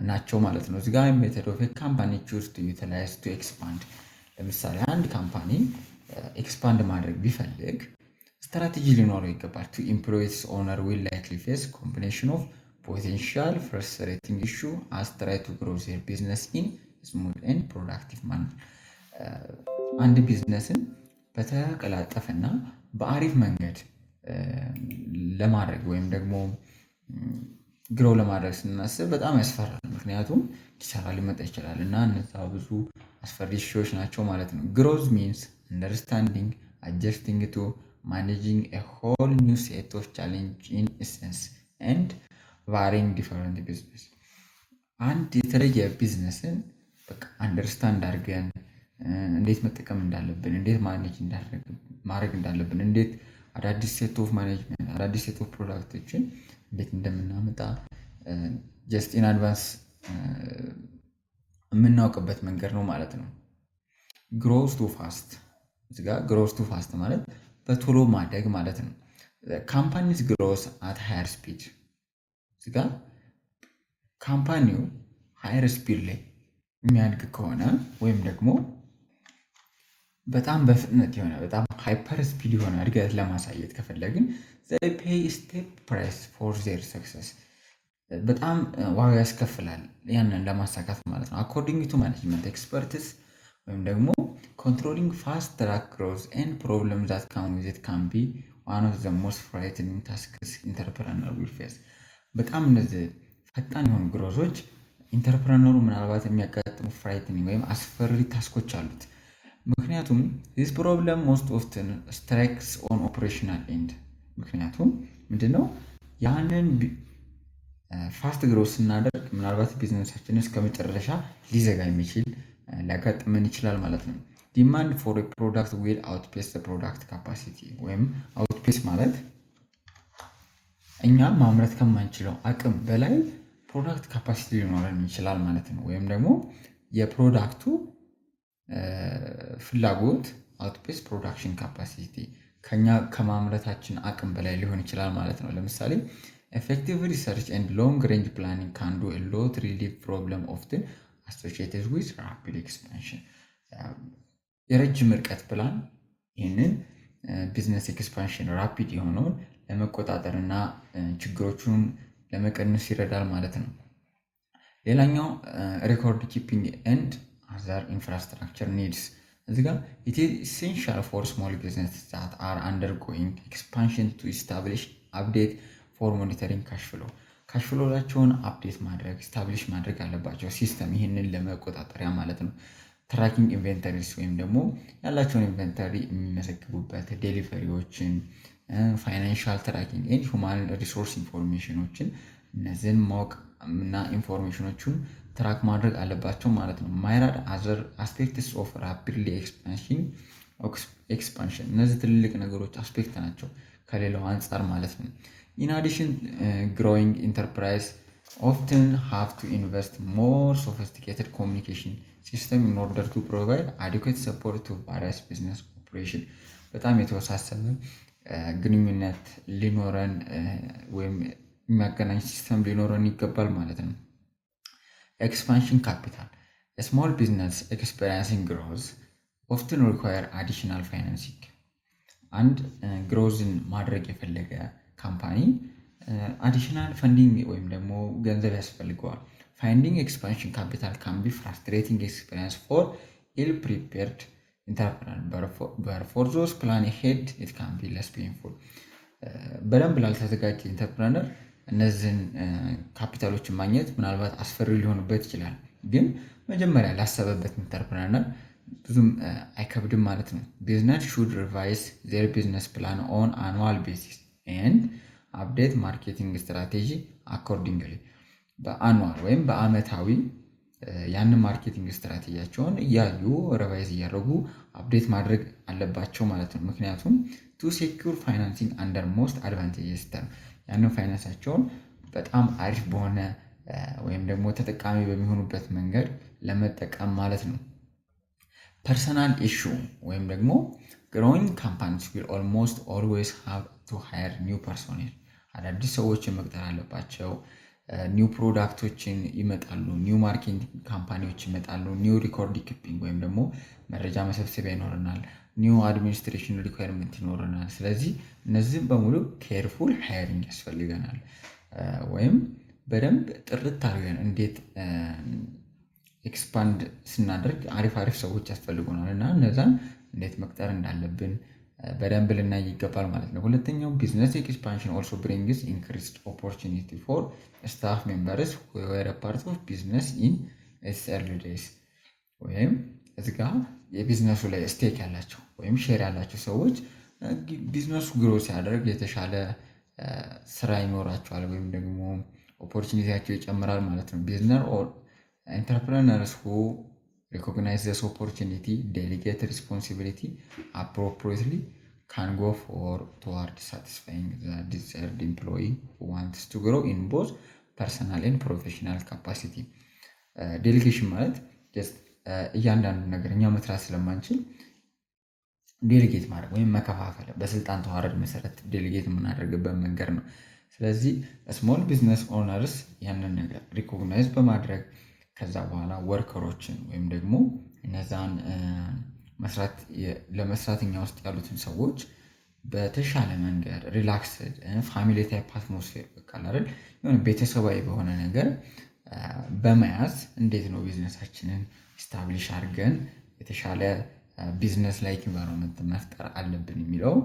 ናቸው ማለት ነው። እዚህ ጋር ሜተድ ኦፍ ካምፓኒ ቹዝ ቱ ዩቲላይዝ ቱ ኤክስፓንድ። ለምሳሌ አንድ ካምፓኒ ኤክስፓንድ ማድረግ ቢፈልግ ስትራቴጂ ሊኖረው ይገባል። ቱ ኢምፕሎይስ ኦነር ዊል ላይክሊ ፌስ ኮምቢኔሽን ኦፍ ፖቴንሻል ፍረስትሬቲንግ ኢሹ አስ ትራይ ቱ ግሮ ዜር ቢዝነስ ኢን ስሙዝ ኤንድ ፕሮዳክቲቭ ማነር። አንድ ቢዝነስን በተቀላጠፈና በአሪፍ መንገድ ለማድረግ ወይም ደግሞ ግሮው ለማድረግ ስናስብ በጣም ያስፈራል። ምክንያቱም ኪሳራ ሊመጣ ይችላል እና እነዛ ብዙ አስፈሪ ኢሹዎች ናቸው ማለት ነው። ግሮዝ ሚንስ አንደርስታንዲንግ አጀስቲንግ ቱ ማኔጂንግ ኤ ሆል ኒው ሴት ኦፍ ቻሌንጅ ኢን ኤሰንስ ኤንድ ቫሪንግ ዲፈረንት ቢዝነስ። አንድ የተለየ ቢዝነስን በቃ አንደርስታንድ አድርገን እንዴት መጠቀም እንዳለብን፣ እንዴት ማኔጅ ማድረግ እንዳለብን፣ እንዴት አዳዲስ ሴት ኦፍ ማኔጅመንት አዳዲስ ሴት ኦፍ ፕሮዳክቶችን እንዴት እንደምናመጣ ጀስት ኢን አድቫንስ የምናውቅበት መንገድ ነው ማለት ነው። ግሮዝ ቱ ፋስት። እዚህ ጋር ግሮዝ ቱ ፋስት ማለት በቶሎ ማደግ ማለት ነው። ካምፓኒስ ግሮስ አት ሃየር ስፒድ። እዚህ ጋር ካምፓኒው ሃየር ስፒድ ላይ የሚያድግ ከሆነ ወይም ደግሞ በጣም በፍጥነት የሆነ በጣም ሃይፐር ስፒድ የሆነ እድገት ለማሳየት ከፈለግን they pay steep price for their success በጣም ዋጋ ያስከፍላል ያንን ለማሳካት ማለት ነው። according to management experts ወይም ደግሞ controlling fast track growth and problems that come with it can be one of the most frightening tasks entrepreneur will face በጣም እነዚህ ፈጣን የሆኑ ግሮዞች ኢንተርፕረነሩ ምናልባት የሚያጋጥሙ ፍራይትኒንግ ወይም አስፈሪ ታስኮች አሉት። ምክንያቱም this problem most often strikes on operational end ምክንያቱም ምንድነው ያንን ፋስት ግሮዝ ስናደርግ ምናልባት ቢዝነሳችንን እስከ መጨረሻ ሊዘጋ የሚችል ሊያጋጥመን ይችላል ማለት ነው። ዲማንድ ፎር a product will outpace the product capacity ወይም outpace ማለት እኛ ማምረት ከማንችለው አቅም በላይ ፕሮዳክት ካፓሲቲ ሊኖረን ይችላል ማለት ነው። ወይም ደግሞ የፕሮዳክቱ ፍላጎት outpace production capacity ከኛ ከማምረታችን አቅም በላይ ሊሆን ይችላል ማለት ነው። ለምሳሌ effective research and long range planning can do a lot relieve problem often associated with rapid expansion የረጅም ርቀት ፕላን ይህንን ቢዝነስ ኤክስፓንሽን ራፒድ የሆነውን ለመቆጣጠር እና ችግሮቹን ለመቀነስ ይረዳል ማለት ነው። ሌላኛው ሬኮርድ ኪፒንግ ኤንድ አዘር ኢንፍራስትራክቸር ኒድስ እዚህ ጋር it is essential for small businesses that are undergoing expansion to establish update for monitoring ካሽ ፍሎላቸውን አፕዴት ማድረግ ስታብሊሽ ማድረግ አለባቸው ሲስተም ይህንን ለመቆጣጠሪያ ማለት ነው። ትራኪንግ ኢንቨንተሪስ ወይም ደግሞ ያላቸውን ኢንቨንተሪ የሚመዘግቡበት ዴሊቨሪዎችን ፋይናንሻል ትራኪንግ ኤንድ ሁማን ሪሶርስ ኢንፎርሜሽኖችን እነዚህን ማወቅ እና ኢንፎርሜሽኖቹን ትራክ ማድረግ አለባቸው ማለት ነው። ማይራድ አዘር አስፔክትስ ኦፍ ራፒድሊ ኤክስፓንሽን እነዚህ ትልልቅ ነገሮች አስፔክት ናቸው ከሌላው አንጻር ማለት ነው። ኢን አዲሽን ግሮዊንግ ኢንተርፕራይዝ often have to invest more sophisticated communication system in order to provide adequate support to various business operation በጣም የተወሳሰበ ግንኙነት ሊኖረን ወይም የሚያገናኝ ሲስተም ሊኖረን ይገባል ማለት ነው። ኤክስፓንሽን ካፒታል a small business experiencing growth often require additional financing አንድ ግሮዝን ማድረግ የፈለገ ካምፓኒ አዲሽናል ፈንዲንግ ወይም ደግሞ ገንዘብ ያስፈልገዋል። ፋይንዲንግ ኤክስፓንሽን ካፒታል ካን ቢ ፍራስትሬቲንግ ኤክስፒሪየንስ ፎር ኢል ፕሪፔርድ ኢንተርፕረነር but for those planning ahead it can be less painful በደንብ ላልተዘጋጀ ኢንተርፕረነር እነዚህን ካፒታሎችን ማግኘት ምናልባት አስፈሪ ሊሆንበት ይችላል። ግን መጀመሪያ ላሰበበት ኢንተርፕረነር ብዙም አይከብድም ማለት ነው። ቢዝነስ should revise their business plan on annual basis and update marketing strategy accordingly በአኑዋል ወይም በአመታዊ ያንን ማርኬቲንግ ስትራቴጂያቸውን እያዩ ሪቫይዝ እያደረጉ አፕዴት ማድረግ አለባቸው ማለት ነው። ምክንያቱም to secure financing under most advantageous term ያንን ፋይናንሳቸውን በጣም አሪፍ በሆነ ወይም ደግሞ ተጠቃሚ በሚሆኑበት መንገድ ለመጠቀም ማለት ነው። ፐርሰናል ኢሹ ወይም ደግሞ growing companies will almost always have to hire new personnel አዳዲስ ሰዎችን መቅጠር አለባቸው። ኒው ፕሮዳክቶችን ይመጣሉ፣ ኒው ማርኬቲንግ ካምፓኒዎች ይመጣሉ፣ ኒው ሪኮርድ ኪፒንግ ወይም ደግሞ መረጃ መሰብሰቢያ ይኖረናል፣ ኒው አድሚኒስትሬሽን ሪኳየርመንት ይኖረናል። ስለዚህ እነዚህም በሙሉ ኬርፉል ሃየሪንግ ያስፈልገናል ወይም በደንብ ጥርት አድርገን እንዴት ኤክስፓንድ ስናደርግ አሪፍ ሰዎች ያስፈልጉናል እና እነዛን እንዴት መቅጠር እንዳለብን በደንብ ልናይ ይገባል ማለት ነው። ሁለተኛው ቢዝነስ ኤክስፓንሽን ኦልሶ ብሪንግስ ኢንክሪስድ ኦፖርቹኒቲ ፎር ስታፍ ሜምበርስ who were a part of business in its early days ወይም እዚህ ጋር የቢዝነሱ ላይ ስቴክ ያላቸው ወይም ሼር ያላቸው ሰዎች ቢዝነሱ ግሮ ሲያደርግ የተሻለ ስራ ይኖራቸዋል ወይም ደግሞ ኦፖርቹኒቲያቸው ይጨምራል ማለት ነው። ቢዝነስ ኦር ኢንተርፕረነርስ who recognize this opportunity, delegate responsibility appropriately can go toward satisfying the desired employee who wants to grow in both personal and professional capacity. ዴሊጌሽን ማለት እያንዳንዱ ነገር እኛ መስራት ስለማንችል ዴሊጌት ማድረግ ወይም መከፋፈል በስልጣን ተዋረድ መሰረት ዴሊጌት የምናደርግበት መንገድ ነው። ስለዚህ ስሞል ቢዝነስ ኦነርስ ያንን ነገር ሪኮግናይዝ በማድረግ ከዛ በኋላ ወርከሮችን ወይም ደግሞ እነዛን ለመስራት እኛ ውስጥ ያሉትን ሰዎች በተሻለ መንገድ ሪላክስድ ፋሚሊ ታይፕ አትሞስፌር በቃ አይደል የሆነ ቤተሰባዊ በሆነ ነገር በመያዝ እንዴት ነው ቢዝነሳችንን ስታብሊሽ አድርገን የተሻለ ቢዝነስ ላይክ ኢንቫይሮንመንት መፍጠር አለብን የሚለው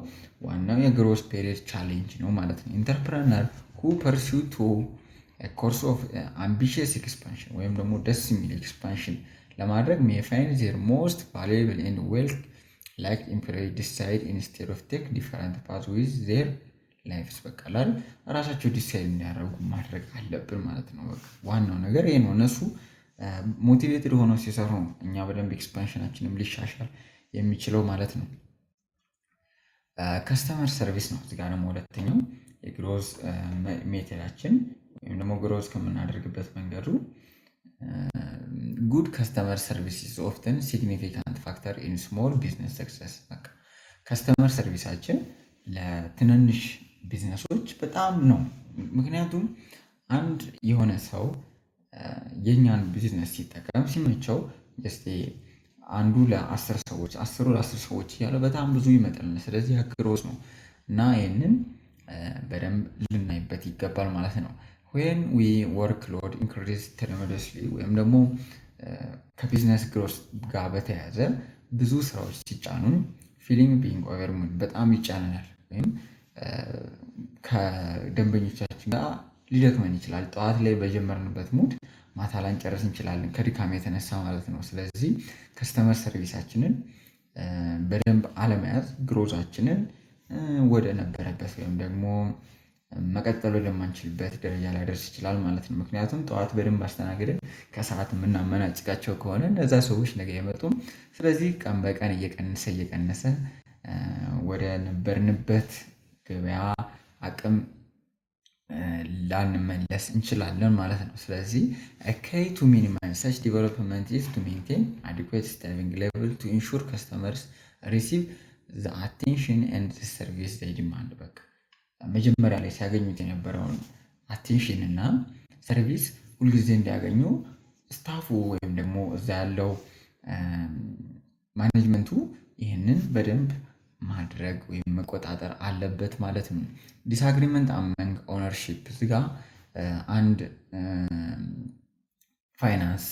ዋናው የግሮዝ ፔሪድ ቻሌንጅ ነው ማለት ነው። ኢንተርፕረነር who pursue to a course of ambitious expansion ወይም ደግሞ ደስ የሚል ኤክስፓንሽን ለማድረግ may find their most valuable and wealth like employee decide instead of take different paths with their lives በቃላል ራሳቸው ዲሳይድ እንዲያደርጉ ማድረግ አለብን ማለት ነው። በቃ ዋናው ነገር ይሄ ነው። እነሱ ሞቲቬትድ ሆነው ሲሰሩ እኛ በደንብ ኤክስፓንሽናችንም ሊሻሻል የሚችለው ማለት ነው። ከስተመር ሰርቪስ ነው እዚህ ጋር ደግሞ ሁለተኛው የግሮዝ ሜተዳችን ወይም ደግሞ ግሮዝ ከምናደርግበት መንገዱ ጉድ ከስተመር ሰርቪስ ኢዝ ኦፍተን ሲግኒፊካንት ፋክተር ኢን ስሞል ቢዝነስ ሰክሰስ። በቃ ከስተመር ሰርቪሳችን ለትንንሽ ቢዝነሶች በጣም ነው። ምክንያቱም አንድ የሆነ ሰው የኛን ቢዝነስ ሲጠቀም ሲመቸው አንዱ ለ10 ሰዎች 10 ለ10 ሰዎች እያለ በጣም ብዙ ይመጣል። ስለዚህ ግሮዝ ነው እና ይህንን በደንብ ልናይበት ይገባል ማለት ነው። when we workload increase tremendously ወይም ደግሞ ከቢዝነስ ግሮዝ ጋር በተያያዘ ብዙ ስራዎች ሲጫኑን ፊሊንግ ቢንግ ኦቨርዌልምድ በጣም ይጫነናል ወይም ከደንበኞቻችን ጋር ሊደክመን ይችላል። ጠዋት ላይ በጀመርንበት ሙድ ማታ ላንጨርስ እንችላለን ከድካም የተነሳ ማለት ነው። ስለዚህ ከስተመር ሰርቪሳችንን በደንብ አለመያዝ ግሮዛችንን ወደ ነበረበት ወይም ደግሞ መቀጠል ወደማንችልበት ደረጃ ሊያደርስ ይችላል ማለት ነው። ምክንያቱም ጠዋት በደንብ አስተናግደን ከሰዓት የምናመናጭቃቸው ከሆነ እነዛ ሰዎች ነገ አይመጡም። ስለዚህ ቀን በቀን እየቀነሰ ወደ ነበርንበት ገበያ አቅም ላንመለስ እንችላለን ማለት ነው። ስለዚህ a key to minimize such development is to maintain adequate staffing level to ensure customers receive the attention and the service they demand። በቃ መጀመሪያ ላይ ሲያገኙት የነበረውን አቴንሽን እና ሰርቪስ ሁልጊዜ እንዲያገኙ ስታፉ ወይም ደግሞ እዛ ያለው ማኔጅመንቱ ይህንን በደንብ ማድረግ ወይም መቆጣጠር አለበት ማለት ነው። ዲስአግሪመንት አመንግ ኦነርሺፕ እዚህ ጋር አንድ ፋይናንስ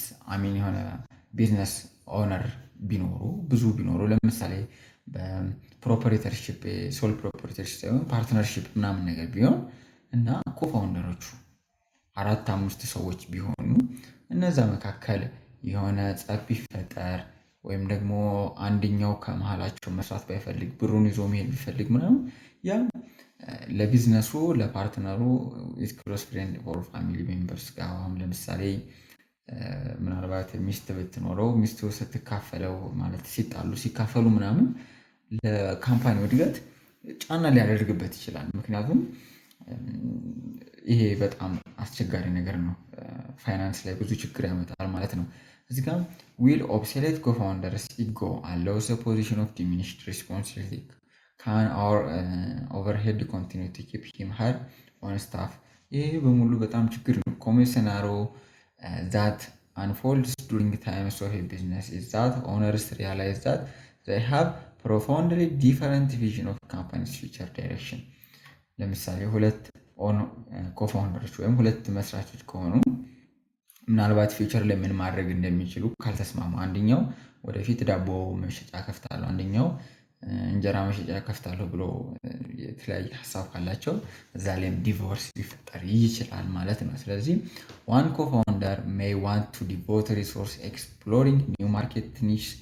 የሆነ ቢዝነስ ኦነር ቢኖሩ ለምሳሌ በፕሮፐሪተርሺፕ ሶል ፕሮፐሪተርሺፕ ሳይሆን ፓርትነርሺፕ ምናምን ነገር ቢሆን እና ኮፋውንደሮቹ 4-5 ሰዎች ቢሆኑ እነዛ መካከል የሆነ ጸብ ቢፈጠር ወይም ደግሞ አንደኛው ከመሃላቸው መስራት ባይፈልግ ብሩን ይዞ መሄድ ቢፈልግ ምናምን ያ ለቢዝነሱ ለፓርትነሩ ኢዝ ክሎዝ ፍሬንድ ኦር ፋሚሊ ሜምበርስ ጋር አሁን ለምሳሌ ምናልባት ሚስት ብትኖረው ሚስቱ ስትካፈለው ማለት ሲካፈሉ ምናምን ለካምፓኒው እድገት ጫና ሊያደርግበት ይችላል። ምክንያቱም ይሄ በጣም አስቸጋሪ ነገር ነው። ፋይናንስ ላይ ብዙ ችግር ያመጣል ማለት ነው። እዚህ ጋር ዊል ኦብሶሌት ኮፋውንደርስ ኢጎ አለውስ ፖዚሽን ኦፍ ዲሚኒሽድ ሪስፖንሲቢሊቲ ካን አወር ኦቨርሄድ ኮንቲኒው ቱ ኪፕ ሂም ሃድ ኦን ስታፍ። ይሄ በሙሉ በጣም ችግር ነው። ኮመን ሴናሪዮ that unfolds during times of a business is that owners realize that they have profoundly different vision of company's future direction። ለምሳሌ ሁለት ኮፋውንደሮች ወይም ሁለት መስራቾች ከሆኑ ምናልባት ፊውቸር ላይ ምን ማድረግ እንደሚችሉ ካልተስማሙ አንደኛው ወደፊት ዳቦ መሸጫ ከፍታለሁ አንደኛው እንጀራ መሸጫ ከፍታለሁ ብሎ የተለያየ ሀሳብ ካላቸው እዛ ላይም ዲቮርስ ሊፈጠር ይችላል ማለት ነው። ስለዚህ one co-founder may want to devote resource exploring new market niche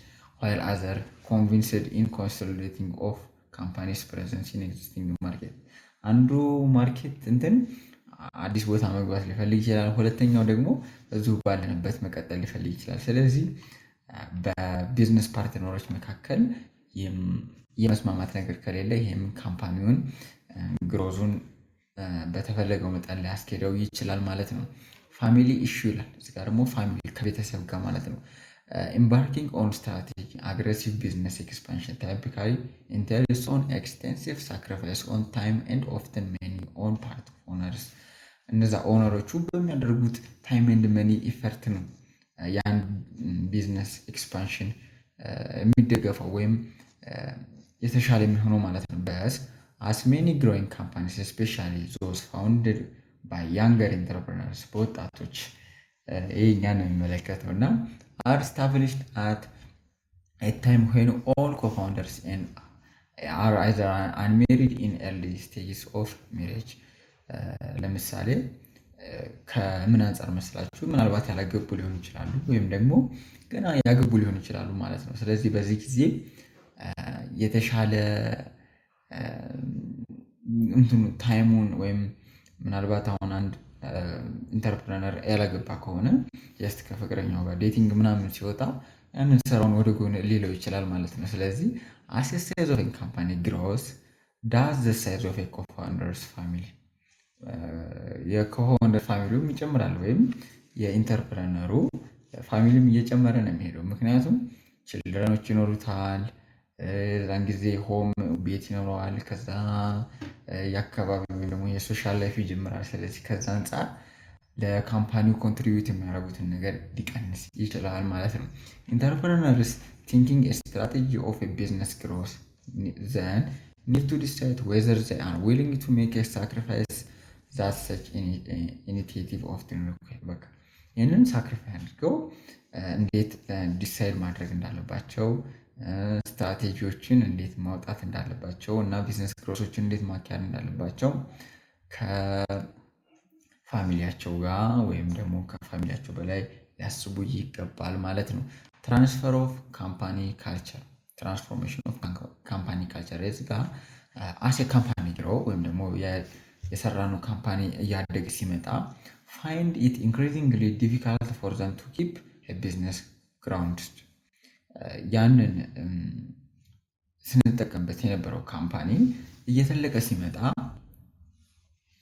while other convinced in consolidating of company's presence in existing market። አንዱ ማርኬት አዲስ ቦታ መግባት ሊፈልግ ይችላል። ሁለተኛው ደግሞ እዚሁ ባለንበት መቀጠል ሊፈልግ ይችላል። ስለዚህ በቢዝነስ ፓርትነሮች መካከል የመስማማት ነገር ከሌለ ይሄም ካምፓኒውን ግሮዙን በተፈለገው መጠን ሊያስኬደው ይችላል ማለት ነው። ፋሚሊ ኢሹ ይላል እዚህ ጋር ደግሞ ፋሚሊ ከቤተሰብ ጋር ማለት ነው። embarking on strategy aggressive business expansion typically entails on extensive sacrifice on time and often money on part of owners። እነዛ ኦነሮቹ በሚያደርጉት ታይም ኤንድ መኒ ኢፈርት ነው ያን ቢዝነስ ኤክስፓንሽን የሚደገፈው ወይም የተሻለ የሚሆነው ማለት ነው። በስ as many growing companies especially those founded by younger entrepreneurs በወጣቶች ይሄኛን ነው የሚመለከተው እና are established at a time when all co-founders and are either unmarried in early stages of marriage ለምሳሌ ከምን አንፃር መስላችሁ ምናልባት ያላገቡ ሊሆኑ ይችላሉ ወይም ደግሞ ገና ያገቡ ሊሆኑ ይችላሉ ማለት ነው። ስለዚህ በዚህ ጊዜ የተሻለ እንትኑ ታይሙን ወይም ምናልባት አሁን አንድ ኢንተርፕረነር ያላገባ ከሆነ ጀስት ከፍቅረኛው ጋር ዴቲንግ ምናምን ሲወጣ ያንን ስራውን ወደ ጎን ሊለው ይችላል ማለት ነው። ስለዚህ as the size of a company grows does the size of a co-founder's family የኮፋውንደር ፋሚሊውም ይጨምራል ወይም የኢንተርፕረነሩ ፋሚሊም እየጨመረ ነው የሚሄደው። ምክንያቱም ችልድረኖች ይኖሩታል፣ ዛን ጊዜ ሆም ቤት ይኖረዋል፣ ከዛ የአካባቢ ወይም ደግሞ የሶሻል ላይፍ ይጀምራል። ስለዚህ ከዛ አንጻር ለካምፓኒው ኮንትሪቢዩት የሚያደርጉትን ነገር ሊቀንስ ይችላል ማለት ነው። ኢንተርፕረነርስ ቲንኪንግ ስትራቴጂ ኦፍ ቢዝነስ ግሮስ ዘን need to decide whether they are willing to make a sacrifice that such initiative often require በቃ ይህንን ሳክሪፋይ አድርገው እንዴት ዲሳይድ ማድረግ እንዳለባቸው ስትራቴጂዎችን እንዴት ማውጣት እንዳለባቸው እና ቢዝነስ ግሮሶችን እንዴት ማካሄድ እንዳለባቸው ከፋሚሊያቸው ጋር ወይም ደግሞ ከፋሚሊያቸው በላይ ሊያስቡ ይገባል ማለት ነው። ትራንስፈር ኦፍ ካምፓኒ ካልቸር ትራንስፎርሜሽን ኦፍ ካምፓኒ ካልቸር እዚህ ጋር አሴ ካምፓኒ ግሮ ወይም ደግሞ የሰራነው ካምፓኒ እያደገ ሲመጣ ፋይንድ ኢት ኢንክሪዚንግሊ ዲፊካልት ፎር ዘም ቱ ኪፕ ቢዝነስ ግራውንድ ያንን ስንጠቀምበት የነበረው ካምፓኒ እየተለቀ ሲመጣ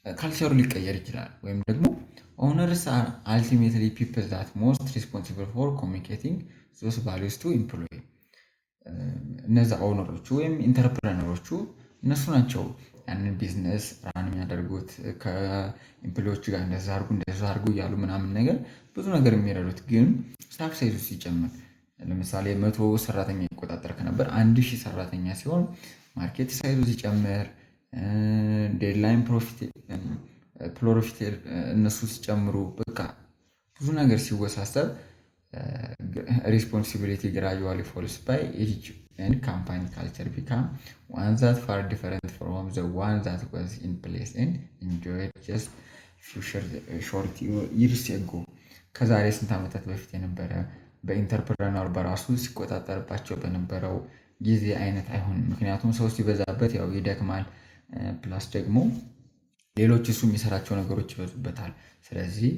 ካልቸሩ ሊቀየር ይችላል። ወይም ደግሞ ኦነርስ አር አልቲሜትሊ ፒፕል ዛት ሞስት ሪስፖንሲብል ፎር ኮሚኒኬቲንግ ዞስ ቫሉስ ቱ ኢምፕሎይ እነዛ ኦነሮቹ ወይም ኢንተርፕረነሮቹ እነሱ ናቸው ያንን ቢዝነስ ራን የሚያደርጉት ከኢምፕሎዮቹ ጋር እንደዛ አድርጉ እያሉ ምናምን ነገር ብዙ ነገር የሚረዱት። ግን ስታፍ ሳይዙ ሲጨምር ለምሳሌ 100 ሰራተኛ ይቆጣጠር ከነበር 1000 ሰራተኛ ሲሆን ማርኬት ሳይዙ ሲጨምር ዴድላይን ፕሮፊት እነሱ ሲጨምሩ በቃ ብዙ ነገር ሲወሳሰብ responsibility gradually falls by each and company culture become one that far different from the one that was in place and enjoyed just few short years ago ከዛሬ ስንት ዓመታት በፊት የነበረ በኢንተርፕረነር በራሱ ሲቆጣጠርባቸው በነበረው ጊዜ አይነት አይሆንም። ምክንያቱም ሰው ሲበዛበት ያው ይደክማል፣ ፕላስ ደግሞ ሌሎች እሱ የሚሰራቸው ነገሮች ይበዙበታል። ስለዚህ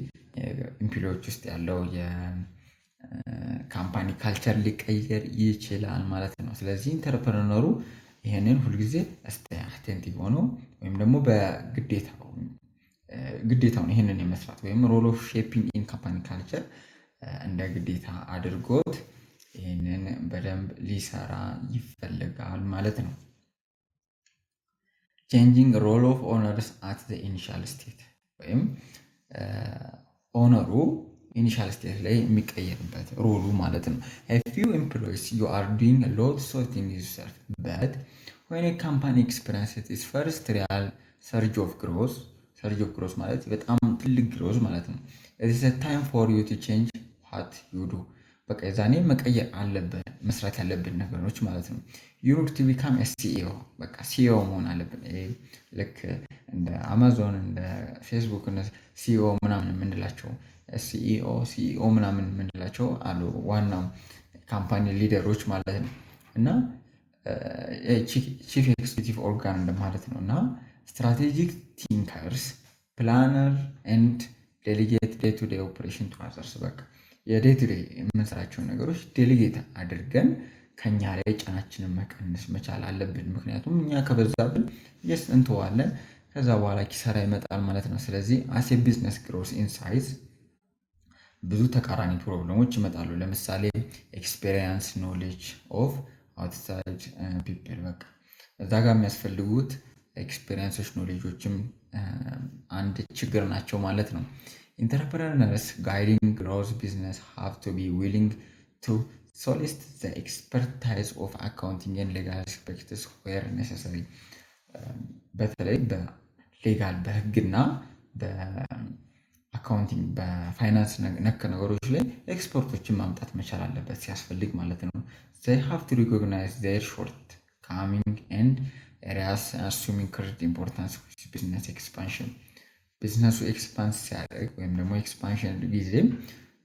ኢምፕሎዮች ውስጥ ያለው ካምፓኒ ካልቸር ሊቀየር ይችላል ማለት ነው። ስለዚህ ኢንተርፕረነሩ ይሄንን ሁልጊዜ አቴንቲቭ ሆኖ ወይም ደግሞ ግዴታውን ይሄንን የመስራት ወይም ሮል ኦፍ ሼፒንግ ኢን ካምፓኒ ካልቸር እንደ ግዴታ አድርጎት ይሄንን በደንብ ሊሰራ ይፈልጋል ማለት ነው። ቼንጂንግ ሮል ኦፍ ኦነርስ አት ዘ ኢኒሻል ስቴት ወይም ኦነሩ ኢኒሻል ስቴት ላይ የሚቀየርበት ሮሉ ማለት ነው። a few employees you are doing a lot of things yourself but when a company experiences its first real surge of growth ማለት በጣም ትልቅ ግሮዝ ማለት ነው። it is a time for you to change what you do በቃ የዛኔ መቀየር አለብን መስራት ያለብን ነገሮች ማለት ነው። you need to become a CEO በቃ CEO መሆን አለብን። ልክ እንደ አማዞን እንደ ፌስቡክ CEO ምናምን የምንላቸው ሲኢኦ ምናምን የምንላቸው አሉ፣ ዋናው ካምፓኒ ሊደሮች ማለት ነው። እና ቺፍ ኤክስኪዩቲቭ ኦርጋን እንደማለት ነው። እና ስትራቴጂክ ቲንከርስ ፕላነር ኤንድ ዴሊጌት ዴይ ቱ ዴይ ኦፕሬሽን ቱ አዘርስ በቃ የዴይ ቱ ዴይ የምንሰራቸውን ነገሮች ዴሊጌት አድርገን ከኛ ላይ ጫናችንን መቀነስ መቻል አለብን። ምክንያቱም እኛ ከበዛብን የስ እንተዋለን፣ ከዛ በኋላ ኪሳራ ይመጣል ማለት ነው። ስለዚህ አሴ ቢዝነስ ግሮስ ኢን ሳይዝ ብዙ ተቃራኒ ፕሮብለሞች ይመጣሉ። ለምሳሌ ኤክስፔሪየንስ ኖሌጅ ኦፍ አውትሳይድ ፒፕል በቃ እዛ ጋር የሚያስፈልጉት ኤክስፔሪየንሶች ኖሌጆችም አንድ ችግር ናቸው ማለት ነው። Entrepreneurs guiding growth business have to be willing to solicit the expertise of accounting and legal aspects where necessary. በተለይ በሌጋል በህግና በአካውንቲንግ በፋይናንስ ነክ ነገሮች ላይ ኤክስፐርቶችን ማምጣት መቻል አለበት ሲያስፈልግ ማለት ነው። they have to recognize their shortcoming and areas assuming correct importance of business expansion. ቢዝነሱ ኤክስፓንስ ሲያደርግ ወይም ደግሞ ኤክስፓንሽን ጊዜ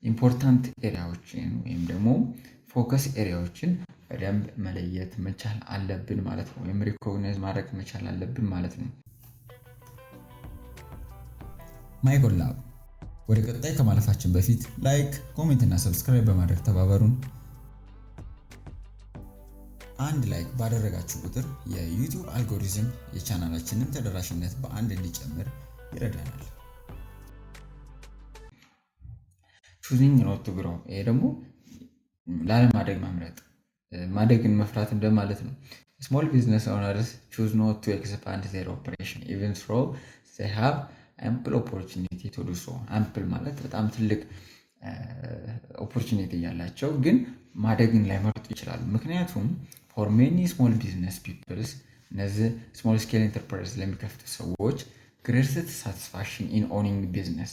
ኢምፖርታንት ኤሪያዎችን ወይም ደግሞ ፎከስ ኤሪያዎችን በደንብ መለየት መቻል አለብን ማለት ነው። ወይም ሪኮግናይዝ ማድረግ መቻል አለብን ማለት ነው። ማይጎላ ወደ ቀጣይ ከማለፋችን በፊት ላይክ፣ ኮሜንት እና ሰብስክራይብ በማድረግ ተባበሩን። አንድ ላይክ ባደረጋችሁ ቁጥር የዩቲዩብ አልጎሪዝም የቻናላችንን ተደራሽነት በአንድ እንዲጨምር ይረዳናል። choosing not to grow ይሄ ደግሞ ላለማደግ መምረጥ ማደግን መፍራት እንደማለት ነው። small business owners choose not to expand their operation even though they have ample opportunity to do so. ample ማለት በጣም ትልቅ ኦፖርቹኒቲ ያላቸው ግን ማደግን ላይመርጡ ይችላሉ። ምክንያቱም for many small business people እነዚህ small scale enterprise ለሚከፍቱ ሰዎች greatest satisfaction in owning business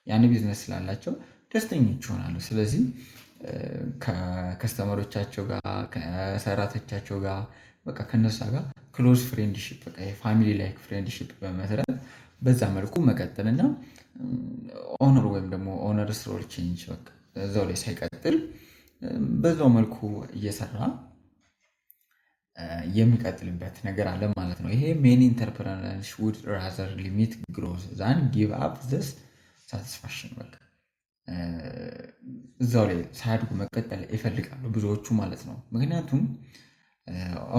ያን ቢዝነስ ስላላቸው ደስተኞች ይሆናሉ። ስለዚህ ከከስተመሮቻቸው ጋር ከሰራተኞቻቸው ጋር በቃ ከነሱ ጋር ክሎዝ ፍሬንድሺፕ በቃ የፋሚሊ ላይክ ፍሬንድሺፕ በመሰረት በዛ መልኩ መቀጠልና ኦነር ወይም ደግሞ ኦነርስ ሮል ቼንጅ በቃ እዛው ላይ ሳይቀጥል በዛው መልኩ እየሰራ የሚቀጥልበት ነገር አለ ማለት ነው። ይሄ many entrepreneurs would rather limit growth than give up this satisfaction በቃ እዛው ላይ ሳያድጉ መቀጠል ይፈልጋሉ ብዙዎቹ ማለት ነው። ምክንያቱም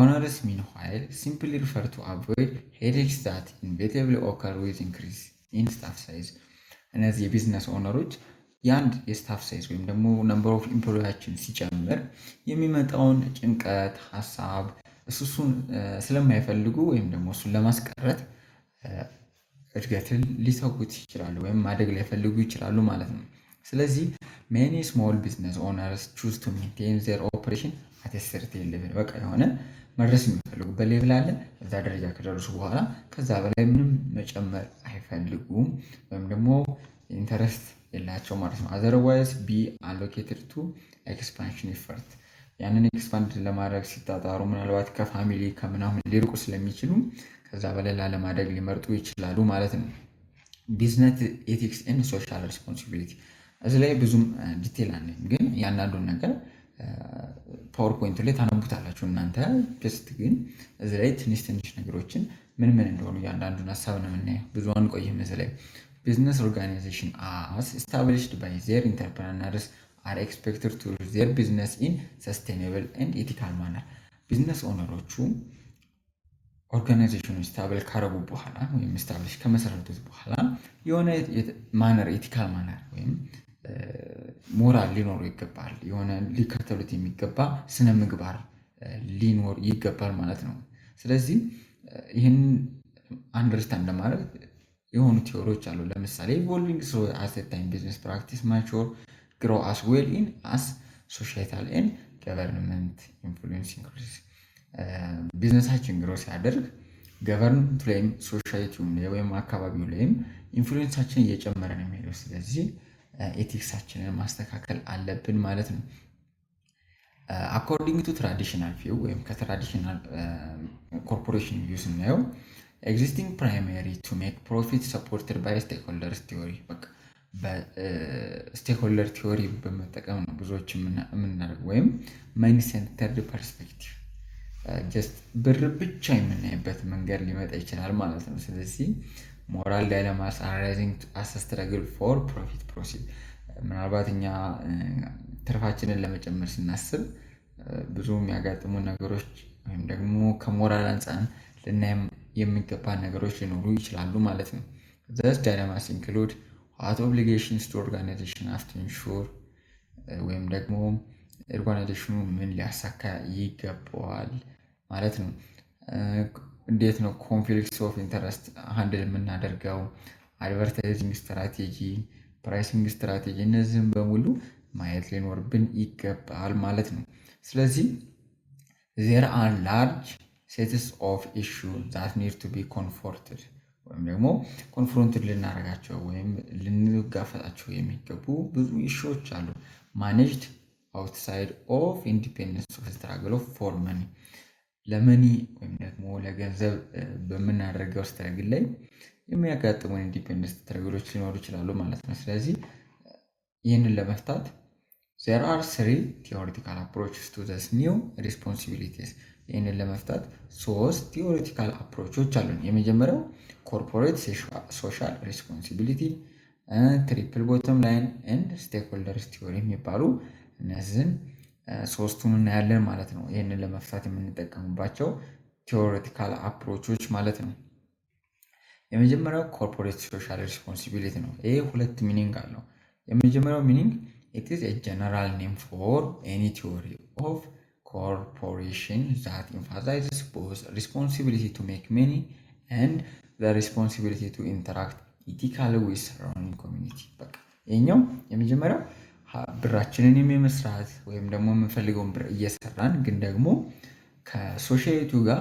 owners meanwhile simply refer to avoid headaches that inevitably occur with increase in staff size. እነዚህ የቢዝነስ ኦነሮች የአንድ የስታፍ ሳይዝ ወይም ደግሞ ነምበር ኦፍ ኢምፕሎያችን ሲጨምር የሚመጣውን ጭንቀት ሀሳብ እሱን ስለማይፈልጉ ወይም ደግሞ እሱን ለማስቀረት እድገትን ሊተውት ይችላሉ ወይም ማደግ ላይፈልጉ ይችላሉ ማለት ነው። ስለዚህ many small business owners choose to maintain their operation at a certain level በቃ የሆነ መድረስ የሚፈልጉበት ሌቭል አለ። እዛ ደረጃ ከደረሱ በኋላ ከዛ በላይ ምንም መጨመር አይፈልጉም ወይም ደግሞ ኢንተረስት የላቸው ማለት ነው። otherwise be allocated to expansion effort ያንን ኤክስፓንድ ለማድረግ ሲጣጣሩ ምናልባት ከፋሚሊ ከምናምን ሊርቁ ስለሚችሉ ከዛ በላይ ላለማደግ ሊመርጡ ይችላሉ ማለት ነው። ቢዝነስ ኤቲክስ ኤንድ ሶሻል ሪስፖንሲቢሊቲ እዚህ ላይ ብዙም ዲቴል አለኝ ግን ያንዳንዱን ነገር ፓወርፖይንት ላይ ታነቡታላችሁ እናንተ ጀስት ግን እዚህ ላይ ትንሽ ነገሮችን ምን እንደሆኑ ያንዳንዱን ሀሳብ ነው የምናየው። ብዙ አንቆይም። እዚህ ላይ business organization as established by their entrepreneurs are expected to run their business in sustainable and ethical manner. ቢዝነስ ኦነሮቹ ኦርጋናይዜሽኑ ስታብል ካረጉ በኋላ ወይም ስታብሊሽ ከመሰረቱት በኋላ የሆነ ማነር ኤቲካል ማነር ወይም ሞራል ሊኖሩ ይገባል። የሆነ ሊከተሉት የሚገባ ስነ ምግባር ሊኖር ይገባል ማለት ነው። ስለዚህ ይህን አንደርስታንድ ለማድረግ የሆኑ ቲዎሪዎች አሉ። ለምሳሌ ኢቮልቪንግ ሶ አስ ኤ ታይም ቢዝነስ ፕራክቲስ ማቹር grow as well in as societal and government influence increase ቢዝነሳችን ግሮ ሲያደርግ ገቨርንመንቱ ላይም ሶሳይቲውም ላይ ወይም አካባቢው ላይም ኢንፍሉዌንሳችን እየጨመረ ነው የሚሄደው። ስለዚህ ኤቲክሳችንን ማስተካከል አለብን ማለት ነው። አኮርዲንግ ቱ ትራዲሽናል ቪው ወይም ከትራዲሽናል ኮርፖሬሽን ቪው ስናየው ኤግዚስቲንግ ፕራይመሪ ቱ ሜክ ፕሮፊት ሰፖርትድ ባይ ስቴክሆልደርስ ቲዮሪ በቃ በስቴክሆልደር ቲዮሪ በመጠቀም ነው ብዙዎች የምናደርገው ወይም ማይንድ ሴንተርድ ፐርስፔክቲቭ ጀስት ብር ብቻ የምናይበት መንገድ ሊመጣ ይችላል ማለት ነው። ስለዚህ ሞራል ዳይለማስ አራይዚንግ አስ ስትረግል ፎር ፕሮፊት ፕሮሲድ ምናልባት እኛ ትርፋችንን ለመጨመር ስናስብ ብዙ የሚያጋጥሙ ነገሮች ወይም ደግሞ ከሞራል አንፃር ልናይ የሚገባ ነገሮች ሊኖሩ ይችላሉ ማለት ነው። thus dilemmas include what obligations to organization have to ensure ወይም ደግሞ ኦርጋናይዜሽኑ ምን ሊያሳካ ይገባዋል ማለት ነው። እንዴት ነው ኮንፍሊክትስ ኦፍ ኢንተረስት ሃንድል የምናደርገው? አድቨርታይዚንግ ስትራቴጂ፣ ፕራይሲንግ ስትራቴጂ እነዚህም በሙሉ ማየት ሊኖርብን ይገባል ማለት ነው። ስለዚህ there are large sets of issue that need to be confronted ወይም ደግሞ ኮንፍሮንትድ ልናደርጋቸው ወይም ልንጋፈጣቸው የሚገቡ ብዙ ኢሹዎች አሉ። ማኔጅድ አውትሳይድ ኦፍ ኢንዲፔንደንስ ኦፍ ስትራግል ኦፍ ፎር መኒ ለመኒ ወይም ደግሞ ለገንዘብ በምናደርገው ስትራግል ላይ የሚያጋጥሙን ኢንዲፔንደንስ ስትራግሎች ሊኖሩ ይችላሉ ማለት ነው። ስለዚህ ይህንን ለመፍታት there are 3 theoretical approaches to this new responsibilities ይህንን ለመፍታት 3 ቲዎሪቲካል አፕሮቾች አሉን። የመጀመሪያው ኮርፖሬት ሶሻል ሪስፖንሲቢሊቲ፣ ትሪፕል ቦተም ላይን ኤንድ ስቴክሆልደርስ ቲዮሪ የሚባሉ እነዚህን ሶስቱን እናያለን ማለት ነው። ይህንን ለመፍታት የምንጠቀምባቸው ቲዎሪቲካል አፕሮቾች ማለት ነው። የመጀመሪያው ኮርፖሬት ሶሻል ሪስፖንሲቢሊቲ ነው። ይሄ 2 ሚኒንግ አለው። የመጀመሪያው ሚኒንግ it is a general name for any theory of corporation that emphasizes both responsibility to make money and the responsibility to interact ethically with surrounding community። በቃ ይሄኛው የመጀመሪያው ብራችንን የመስራት ወይም ደግሞ የምንፈልገውን ብር እየሰራን ግን ደግሞ ከሶሻይቲው ጋር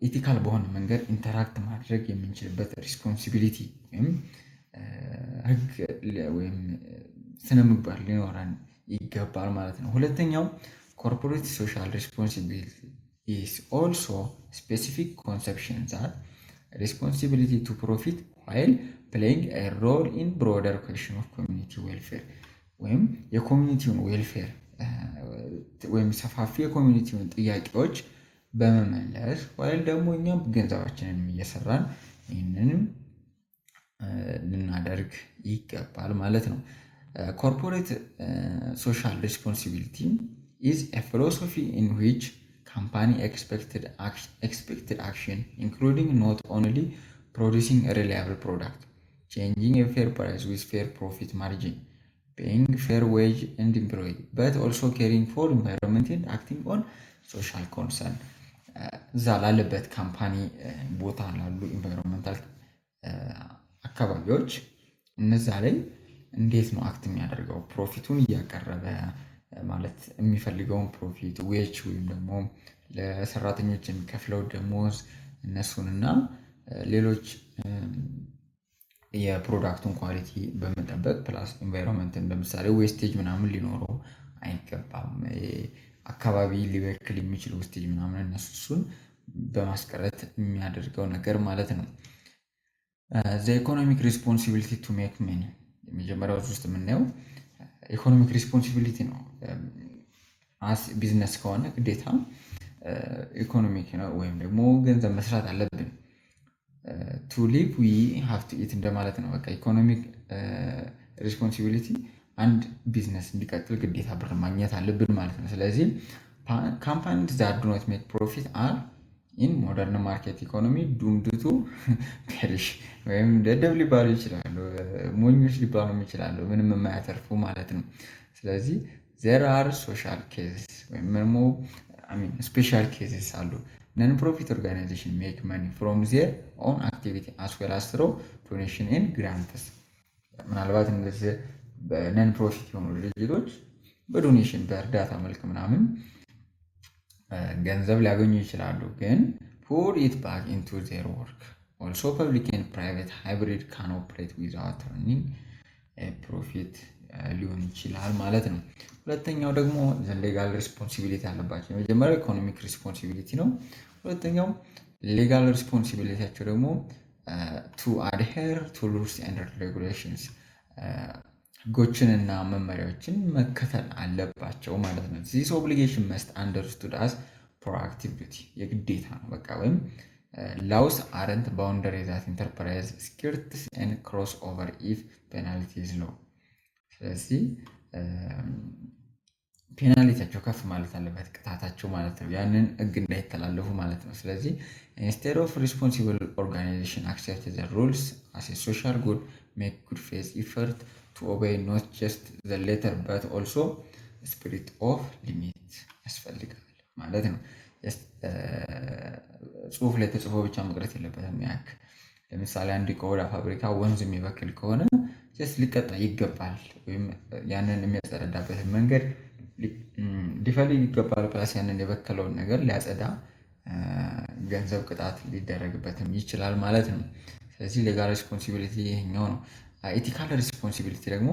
ኢቲካል በሆነ መንገድ ኢንተራክት ማድረግ የምንችልበት ሪስፖንሲቢሊቲ ወይም ህግ ወይም ስነ ምግባር ሊኖረን ይገባል ማለት ነው። ሁለተኛው ኮርፖሬት ሶሻል ሪስፖንሲቢሊቲ is also specific conception that responsibility to profit while playing a role in broader question of community welfare ወይም የኮሚኒቲውን ዌልፌር ወይም ሰፋፊ የኮሚኒቲውን ጥያቄዎች በመመለስ while ደግሞ እኛም ገንዘባችንን እየሰራን ይህንንም ልናደርግ ይገባል ማለት ነው። Corporate social responsibility is a philosophy in which company expected action, including not only producing a reliable product, changing a fair price with fair profit margin, paying fair wage and employee, but also caring for environment and acting on social concern. እዛ ላለበት ካምፓኒ ቦታ ላሉ ኢንቫይሮንመንታል አካባቢዎች እነዛ ላይ እንዴት ነው አክት የሚያደርገው? ፕሮፊቱን እያቀረበ ማለት የሚፈልገውን ፕሮፊት ዌጅ ወይም ደግሞ ለሰራተኞች የሚከፍለው ደሞዝ እነሱንና ሌሎች የፕሮዳክቱን ኳሊቲ በመጠበቅ ፕላስ ኢንቫይሮንመንትን ለምሳሌ ዌስቴጅ ምናምን ሊኖረው አይገባም። አካባቢ ሊበክል የሚችል ዌስቴጅ ምናምን እነሱን በማስቀረት የሚያደርገው ነገር ማለት ነው። the economic responsibility to make money የመጀመሪያው ውስጥ የምናየው ኢኮኖሚክ ሪስፖንሲቢሊቲ ነው። አስ ቢዝነስ ከሆነ ግዴታ ኢኮኖሚክ ነው ወይም ደግሞ ገንዘብ መስራት አለብን። ቱ ሊቭ ዊ ሃቭ ቱ ኢት እንደማለት ነው። በቃ ኢኮኖሚክ ሪስፖንሲቢሊቲ አንድ ቢዝነስ እንዲቀጥል ግዴታ ብር ማግኘት አለብን ማለት ነው። ስለዚህ ካምፓኒስ that do not make profit are in modern market economy doomed to perish ወይም ደደብ ሊባሉ ይችላሉ፣ ሞኞች ሊባሉ ይችላሉ፣ ምንም የማያተርፉ ማለት ነው። ስለዚህ there are social cases ወይም ደግሞ special cases አሉ። ነን ፕሮፊት ኦርጋናይዜሽን make money from their own activity as well as through donation and grants። ምናልባት እንደዚህ በነን ፕሮፊት የሆኑ ድርጅቶች በዶኔሽን በእርዳታ መልክ ምናምን ገንዘብ ሊያገኙ ይችላሉ፣ ግን pour it back into their work. Also public and private hybrid can operate without earning a profit ሊሆን ይችላል ማለት ነው። ሁለተኛው ደግሞ ሌጋል ሪስፖንሲቢሊቲ አለባቸው። የመጀመሪያው ኢኮኖሚክ ሪስፖንሲቢሊቲ ነው። ሁለተኛው ሌጋል ሪስፖንሲቢሊቲያቸው ደግሞ to adhere to rules and regulations ህጎችንና መመሪያዎችን መከተል አለባቸው ማለት ነው። this obligation must understood as proactive duty የግዴታ ነው በቃ ወይም laws aren't boundaries that enterprise skirts and cross over if penalty is low። ስለዚህ ፔናልቲያቸው ከፍ ማለት አለበት ቅጣታቸው ማለት ነው፣ ያንን ህግ እንዳይተላለፉ ማለት ነው። ስለዚህ instead of responsible organization accept the rules as a social good, make good faith effort to obey not just the letter but also spirit of limit ያስፈልጋል ማለት ነው። ጽሁፍ ላይ ተጽፎ ብቻ መቅረት የለበትም። ያክ ለምሳሌ አንድ ቆዳ ፋብሪካ ወንዝ የሚበክል ከሆነ ጀስት ሊቀጣ ይገባል፣ ወይም ያንን የሚያጸዳበት መንገድ ሊፈልግ ይገባል። ፕላስ ያንን የበከለውን ነገር ሊያጸዳ ገንዘብ ቅጣት ሊደረግበትም ይችላል ማለት ነው። ስለዚህ ሌጋል ሪስፖንሲቢሊቲ ይሄኛው ነው። ኤቲካል ሪስፖንሲቢሊቲ ደግሞ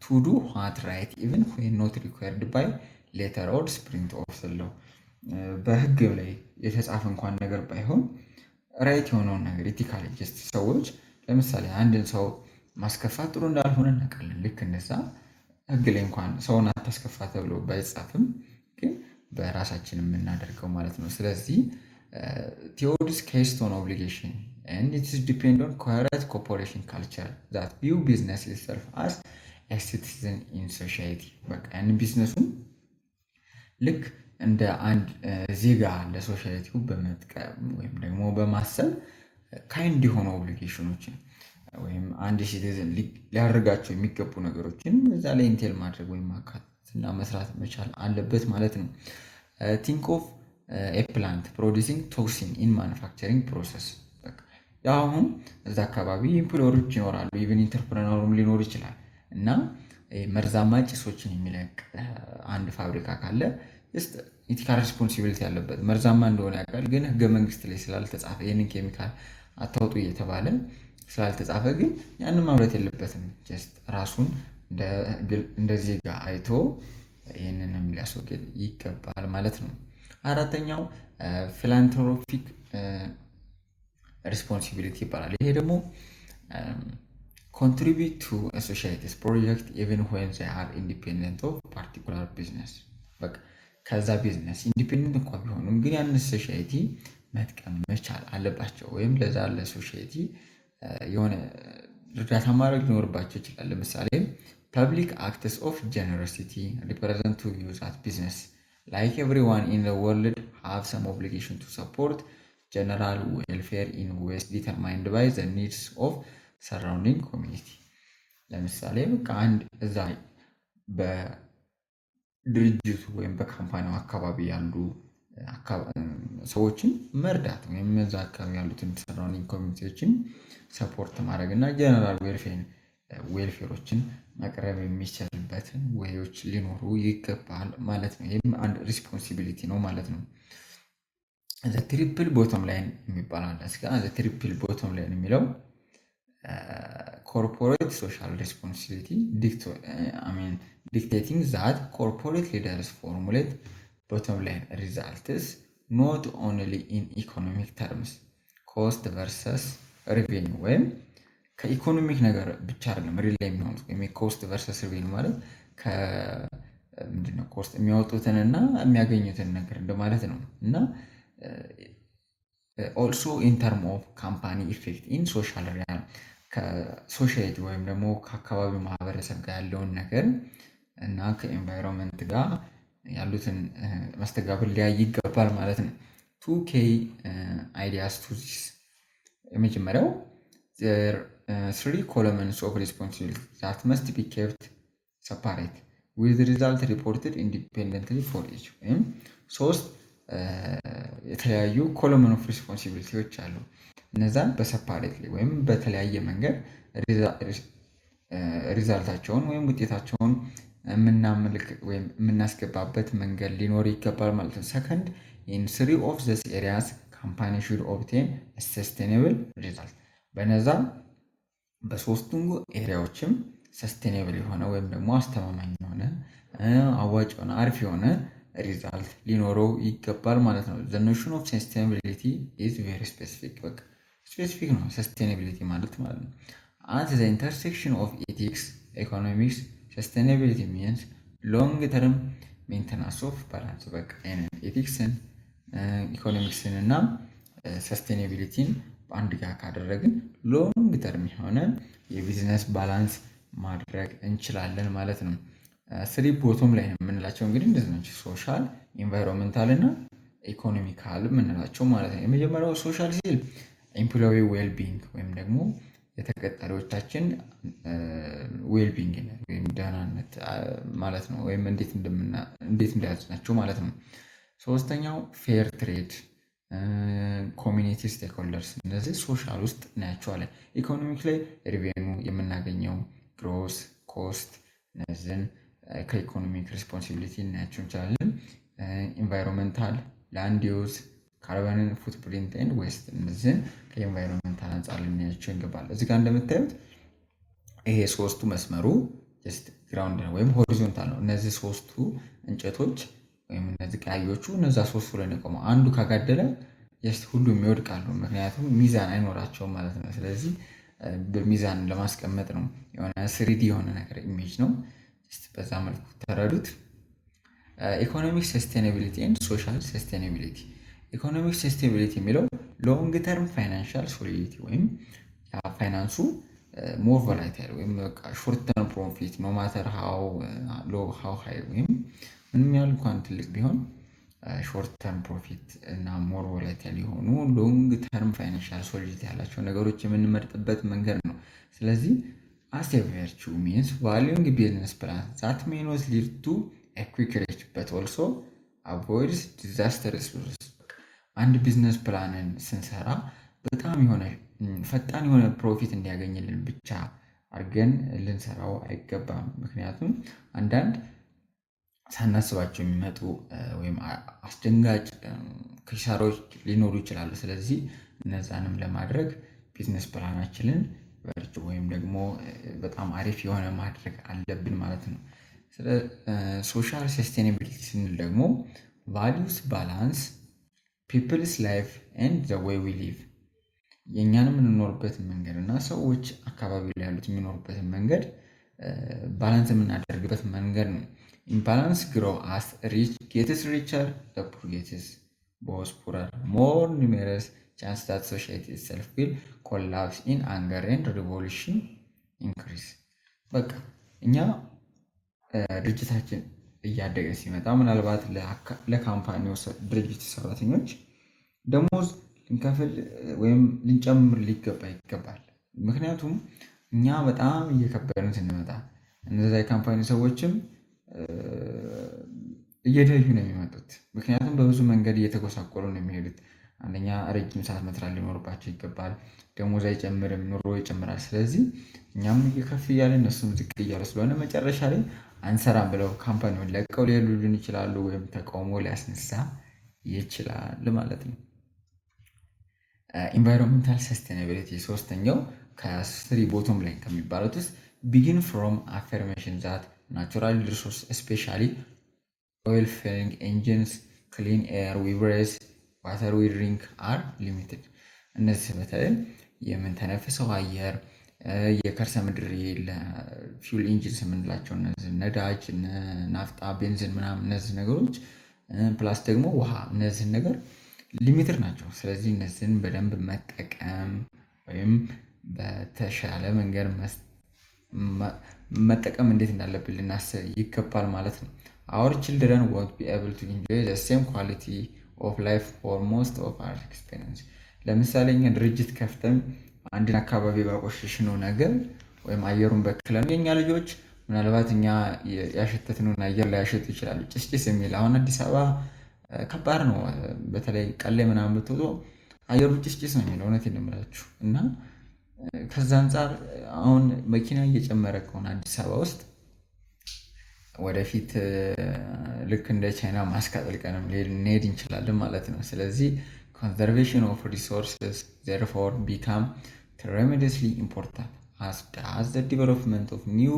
ቱ ዱ ዋት ራይት ኢቭን ዌን ኖት ሪኳየርድ ባይ ሌተር ኦር ስፕሪንት ኦፍ ስለው በህግ ላይ የተጻፈ እንኳን ነገር ባይሆን ራይት የሆነውን ነገር ኤቲካል ጀስት ሰዎች ለምሳሌ አንድን ሰው ማስከፋት ጥሩ እንዳልሆነ እናውቃለን። ልክ እንደዛ ህግ ላይ እንኳን ሰውን አታስከፋ ተብሎ ባይጻፍም ግን በራሳችን የምናደርገው ማለት ነው። ስለዚህ ቲዎሪስ ኬስቶን ኦብሊጌሽን and it is depend on correct corporation culture that view business itself as a citizen in society። በቃ ያንን ቢዝነሱን ልክ እንደ አንድ ዜጋ ለሶሳይቲው በመጥቀም ወይም ደግሞ በማሰብ ካይንድ የሆኑ ኦብሊጌሽኖችን ወይም አንድ ሲቲዝን ሊያደርጋቸው የሚገቡ ነገሮችን እዛ ላይ ኢንቴል ማድረግ ወይም ማካተትና መስራት መቻል አለበት ማለት ነው። ቲንክ ኦፍ ኤ ፕላንት ፕሮዲሲንግ ቶክሲን ኢን ማኑፋክቸሪንግ ፕሮሰስ። አሁን እዛ አካባቢ ኢምፕሎየሮች ይኖራሉ፣ ኢቨን ኢንተርፕረነሩም ሊኖር ይችላል እና መርዛማ ጭሶችን የሚለቅ አንድ ፋብሪካ ካለ ኢቲካል ሪስፖንሲቢሊቲ ያለበት መርዛማ እንደሆነ ያውቃል፣ ግን ህገ መንግስት ላይ ስላልተጻፈ ይህንን ኬሚካል አታውጡ እየተባለ ስላልተጻፈ ግን ያንን ማምረት የለበትም። ጀስት ራሱን እንደ ዜጋ አይቶ ይህንንም ሊያስወግድ ይገባል ማለት ነው። አራተኛው ፊላንትሮፒክ ሪስፖንሲቢሊቲ ይባላል። ይሄ ደግሞ ኮንትሪቢዩት ቱ ሶሳይቲስ ፕሮጀክት ኢቨን ዌን ዜይ አር ኢንዲፔንደንት ኦፍ ፓርቲኩላር ቢዝነስ። በቃ ከዛ ቢዝነስ ኢንዲፔንደንት እንኳ ቢሆኑም ግን ያን ሶሳይቲ መጥቀም መቻል አለባቸው፣ ወይም ለዛ ለሶሳይቲ የሆነ እርዳታ ማድረግ ሊኖርባቸው ይችላል። ለምሳሌ ፐብሊክ አክትስ ኦፍ ጀነሮሲቲ ሪፕሬዘንት ቱ ዩዝ አት ቢዝነስ ላይክ ኤቭሪዋን ኢን ዘ ወርልድ ሃቭ ሰም ኦብሊጌሽን ቱ ሰፖርት ጀነራል ዌልፌር ኢን ዌይስ ዲተርማይንድ ባይ ዘ ኒድስ ኦፍ ሰራውንዲንግ ኮሚኒቲ። ለምሳሌ በቃ አንድ እዛ በድርጅቱ ወይም በካምፓኒው አካባቢ ያሉ ሰዎችን መርዳት ወይም እዛ አካባቢ ያሉትን ሰራውንዲንግ ኮሚኒቲዎችን ሰፖርት ማድረግ እና ጀነራል ዌልፌሮችን ማቅረብ የሚችልበትን ወዮች ሊኖሩ ይገባል ማለት ነው። ይህም አንድ ሪስፖንሲቢሊቲ ነው ማለት ነው። ትሪፕል ቦቶም ላይን የሚባል አለ። እስከ ትሪፕል ቦቶም ላይን የሚለው ኮርፖሬት ሶሻል ሪስፖንሲቢሊቲ ዲክቴቲንግ ዛት ኮርፖሬት ሊደርስ ፎርሙሌት ቦቶም ላይን ሪዛልትስ ኖት ኦንሊ ኢን ኢኮኖሚክ ተርምስ ኮስት ቨርሰስ ሪቬኒው። ወይም ከኢኮኖሚክ ነገር ብቻ አይደለም ሪል የሚሆኑት ወይም ኮስት ቨርሰስ ሪቬኒው ማለት ምንድነው ኮስት የሚያወጡትንና የሚያገኙትን ነገር እንደማለት ነው። እና ኦልሶ ኢን ተርም ኦፍ ካምፓኒ ኢፌክት ኢን ሶሻል ሪያል ከሶሻይቲ ወይም ደግሞ ከአካባቢው ማህበረሰብ ጋር ያለውን ነገር እና ከኤንቫይሮንመንት ጋር ያሉትን መስተጋብር ሊያይ ይገባል ማለት ነው። 2K ideas to this። የመጀመሪያው there 3 columns of responsibility that must be kept separate with the result reported independently for each። ወይም 3 የተለያዩ ኮለመን ኦፍ ሪስፖንሲቢሊቲዎች አሉ። እነዛን በሰፓሬት ወይም በተለያየ መንገድ ሪዛልታቸውን ወይም ውጤታቸውን ወይም የምናስገባበት መንገድ ሊኖር ይገባል ማለት ነው። ሰከንድ ኢን 3 of these areas company should obtain a sustainable result። በነዛ በሶስቱም ኤሪያዎችም ሰስቴኔብል የሆነ ወይም ደግሞ አስተማማኝ የሆነ አዋጭ የሆነ አሪፍ የሆነ ሪዛልት ሊኖረው ይገባል ማለት ነው። the notion of sustainability is very specific። በቃ ስፔሲፊክ ነው ሰስቴኔቢሊቲ ማለት ነው። at the intersection of ethics economics sustainability means long term maintenance of balance። በቃ ኤቲክስን ኢኮኖሚክስን እና ሰስቴኔቢሊቲን በአንድ ጋር ካደረግን ሎንግ ተርም የሆነ የቢዝነስ ባላንስ ማድረግ እንችላለን ማለት ነው። 3 ቦቶም ላይ የምንላቸው እንግዲህ እንደዚህ ናቸው፣ ሶሻል ኢንቫይሮንመንታል እና ኢኮኖሚካል የምንላቸው ማለት ነው። የመጀመሪያው ሶሻል ሲል ኤምፕሎይ ዌልቢንግ ወይም ደግሞ የተቀጣሪዎቻችን ዌልቢንግ ወይም ደህንነት ማለት ነው፣ ወይም እንዴት እንደያዝናቸው ማለት ነው። ሶስተኛው ፌር ትሬድ ኮሚኒቲ ስቴክሆልደርስ እነዚህ ሶሻል ውስጥ እናያቸዋለን። ኢኮኖሚክ ላይ ሪቬኑ የምናገኘው ግሮስ ኮስት እነዚህን ከኢኮኖሚክ ሪስፖንሲቢሊቲ እናያቸው እንችላለን። ኢንቫይሮንመንታል ላንድ ዩዝ ካርበን ፉትፕሪንት ኤንድ ዌስት እነዚህን ከኢንቫይሮንመንታል አንጻር ልናያቸው ይገባል። እዚህ ጋር እንደምታዩት ይሄ ሶስቱ መስመሩ ጀስት ግራውንድ ነው ወይም ሆሪዞንታል ነው። እነዚህ ሶስቱ እንጨቶች ወይም እነዚህ ቀያዮቹ እነዛ ሶስቱ ላይ ነው የቆመው። አንዱ ካጋደለ ጀስት ሁሉም ይወድቃሉ፣ ምክንያቱም ሚዛን አይኖራቸውም ማለት ነው። ስለዚህ በሚዛን ለማስቀመጥ ነው። የሆነ ስሪዲ የሆነ ነገር ኢሜጅ ነው። በዛ መልኩ ተረዱት። ኢኮኖሚክ ሰስቴናቢሊቲ ኤንድ ሶሻል ሰስቴናቢሊቲ። ኢኮኖሚክ ሰስቴናቢሊቲ የሚለው ሎንግ ተርም ፋይናንሻል ሶሊዲቲ ወይም ፋይናንሱ ሞር ቮላታይል ወይም ሾርት ተርም ፕሮፊት ኖ ማተር ሃው ሎ ሃው ሃይ ወይም ምንም ያህል እንኳን ትልቅ ቢሆን ሾርት ተርም ፕሮፊት እና ሞር ቮላታይል የሆኑ ሎንግ ተርም ፋይናንሻል ሶሊዲቲ ያላቸው ነገሮች የምንመርጥበት መንገድ ነው። ስለዚህ as a virtue means valuing business plan that may not lead to a quick rich but also avoids disastrous losses። አንድ ቢዝነስ ፕላንን ስንሰራ በጣም የሆነ ፈጣን የሆነ ፕሮፊት እንዲያገኝልን ብቻ አድርገን ልንሰራው አይገባም። ምክንያቱም አንዳንድ ሳናስባቸው የሚመጡ ወይም አስደንጋጭ ኪሳራዎች ሊኖሩ ይችላሉ። ስለዚህ እነዛንም ለማድረግ ቢዝነስ ፕላናችንን ቨርቹ ወይም ደግሞ በጣም አሪፍ የሆነ ማድረግ አለብን ማለት ነው። ስለ ሶሻል ሰስቴናቢሊቲ ስንል ደግሞ ቫሊዩስ ባላንስ ፒፕልስ ላይፍ ኤንድ ዘ ዌይ ዊ ሊቭ የእኛንም የምንኖርበትን መንገድ እና ሰዎች አካባቢ ላይ ያሉት የሚኖሩበትን መንገድ ባላንስ የምናደርግበት መንገድ ነው። ኢምባላንስ ግሮ አስ ሪች ጌትስ ሪቸር ዘ ፑር ጌትስ ቦዝ ፑረር ሞር ኒሜረስ ቻንስ ዳት ሶሳይቲ ኢትሰልፍ ዊል ኮላፕስ ኢን አንገር ኤንድ ሪቮሉሽን ኢንክሪስ። በቃ እኛ ድርጅታችን እያደገ ሲመጣ ምናልባት ለካምፓኒው ድርጅት ሰራተኞች ደሞዝ ልንከፍል ወይም ልንጨምር ሊገባ ይገባል። ምክንያቱም እኛ በጣም እየከበርን ስንመጣ እነዛ የካምፓኒ ሰዎችም እየደዩ ነው የሚመጡት። ምክንያቱም በብዙ መንገድ እየተጎሳቆሉ ነው የሚሄዱት። አንደኛ ረጅም ሰዓት መስራት ሊኖርባቸው ይገባል። ደሞዝ አይጨምርም፣ ኑሮ ይጨምራል። ስለዚህ እኛም እየከፍ እያለ እነሱም ዝቅ እያሉ ስለሆነ መጨረሻ ላይ አንሰራም ብለው ካምፓኒውን ለቀው ሊሄዱልን ይችላሉ፣ ወይም ተቃውሞ ሊያስነሳ ይችላል ማለት ነው። ኢንቫይሮንመንታል ሰስቴናቢሊቲ ሶስተኛው ከስሪ ቦቶም ላይ ከሚባሉት ውስጥ ቢጊን ፍሮም አፈርሜሽን ዛት ናቹራል ሪሶርስ ስፔሻሊ ኦይል ፊሊንግ ኤንጂንስ ክሊን ኤር ዊ ብሬዝ ዋተር ዊ ድሪንክ አር ሊሚትድ። እነዚህ በተለይ የምንተነፍሰው አየር፣ የከርሰ ምድር ፊውል ኢንጂንስ የምንላቸው እነዚህ ነዳጅ፣ ናፍጣ፣ ቤንዚን ምናምን እነዚህ ነገሮች ፕላስ ደግሞ ውሃ እነዚህን ነገር ሊሚትድ ናቸው። ስለዚህ እነዚህን በደንብ መጠቀም ወይም በተሻለ መንገድ መጠቀም እንዴት እንዳለብን ልናስብ ይገባል ማለት ነው። our children won't be able to enjoy the same quality of life for most of our experience። ለምሳሌ እኛ ድርጅት ከፍተን አንድን አካባቢ ባቆሸሽነው ነገር ወይም አየሩን በክለን የኛ ልጆች ምናልባት እኛ ያሸተትነውን አየር ላይ ያሸቱ ይችላሉ። ጭስጭስ የሚል አሁን አዲስ አበባ ከባድ ነው። በተለይ ቀን ላይ ምናምን ብትወጡ አየሩ ጭስጭስ ነው የሚለው፣ እውነቴን ነው የምላችሁ። እና ከዛ አንጻር አሁን መኪና እየጨመረ ከሆነ አዲስ አበባ ውስጥ ወደፊት ልክ እንደ ቻይና ማስክ አጥልቀንም ልንሄድ እንችላለን ማለት ነው። ስለዚህ conservation of resources therefore become tremendously important as does the development of new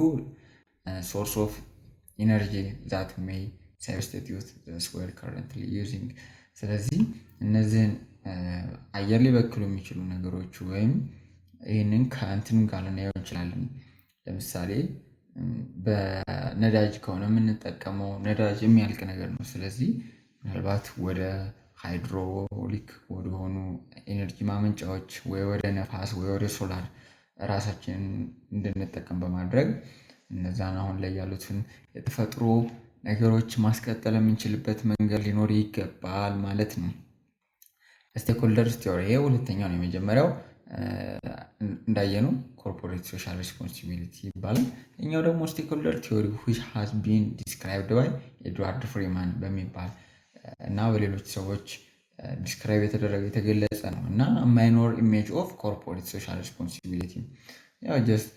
source of energy that may substitute the fuel currently using። ስለዚህ እነዚህን አየር ሊበክሉ የሚችሉ ነገሮች ወይም ይህንን ከእንትን ጋር ልናየው እንችላለን። ለምሳሌ በነዳጅ ከሆነ የምንጠቀመው ነዳጅ የሚያልቅ ነገር ነው። ስለዚህ ምናልባት ወደ ሃይድሮሊክ ወደሆኑ ኤነርጂ ማመንጫዎች ወይ ወደ ነፋስ ወይ ወደ ሶላር ራሳችንን እንድንጠቀም በማድረግ እነዛን አሁን ላይ ያሉትን የተፈጥሮ ነገሮች ማስቀጠል የምንችልበት መንገድ ሊኖር ይገባል ማለት ነው። ስቴክሆልደርስ ቲዮሪ ይሄ ሁለተኛው ነው። የመጀመሪያው እንዳየነው ኮርፖሬት ሶሻል ሪስፖንሲቢሊቲ ይባላል። እኛው ደግሞ ስቴክሆልደር ቲዮሪ which has been described by ኤድዋርድ ፍሪማን በሚባል እና በሌሎች ሰዎች ዲስክራይብ የተገለጸ ነው እና ማይኖር ኢሜጅ ኦፍ ኮርፖሬት ሶሻል ሪስፖንሲቢሊቲ ያው ጀስት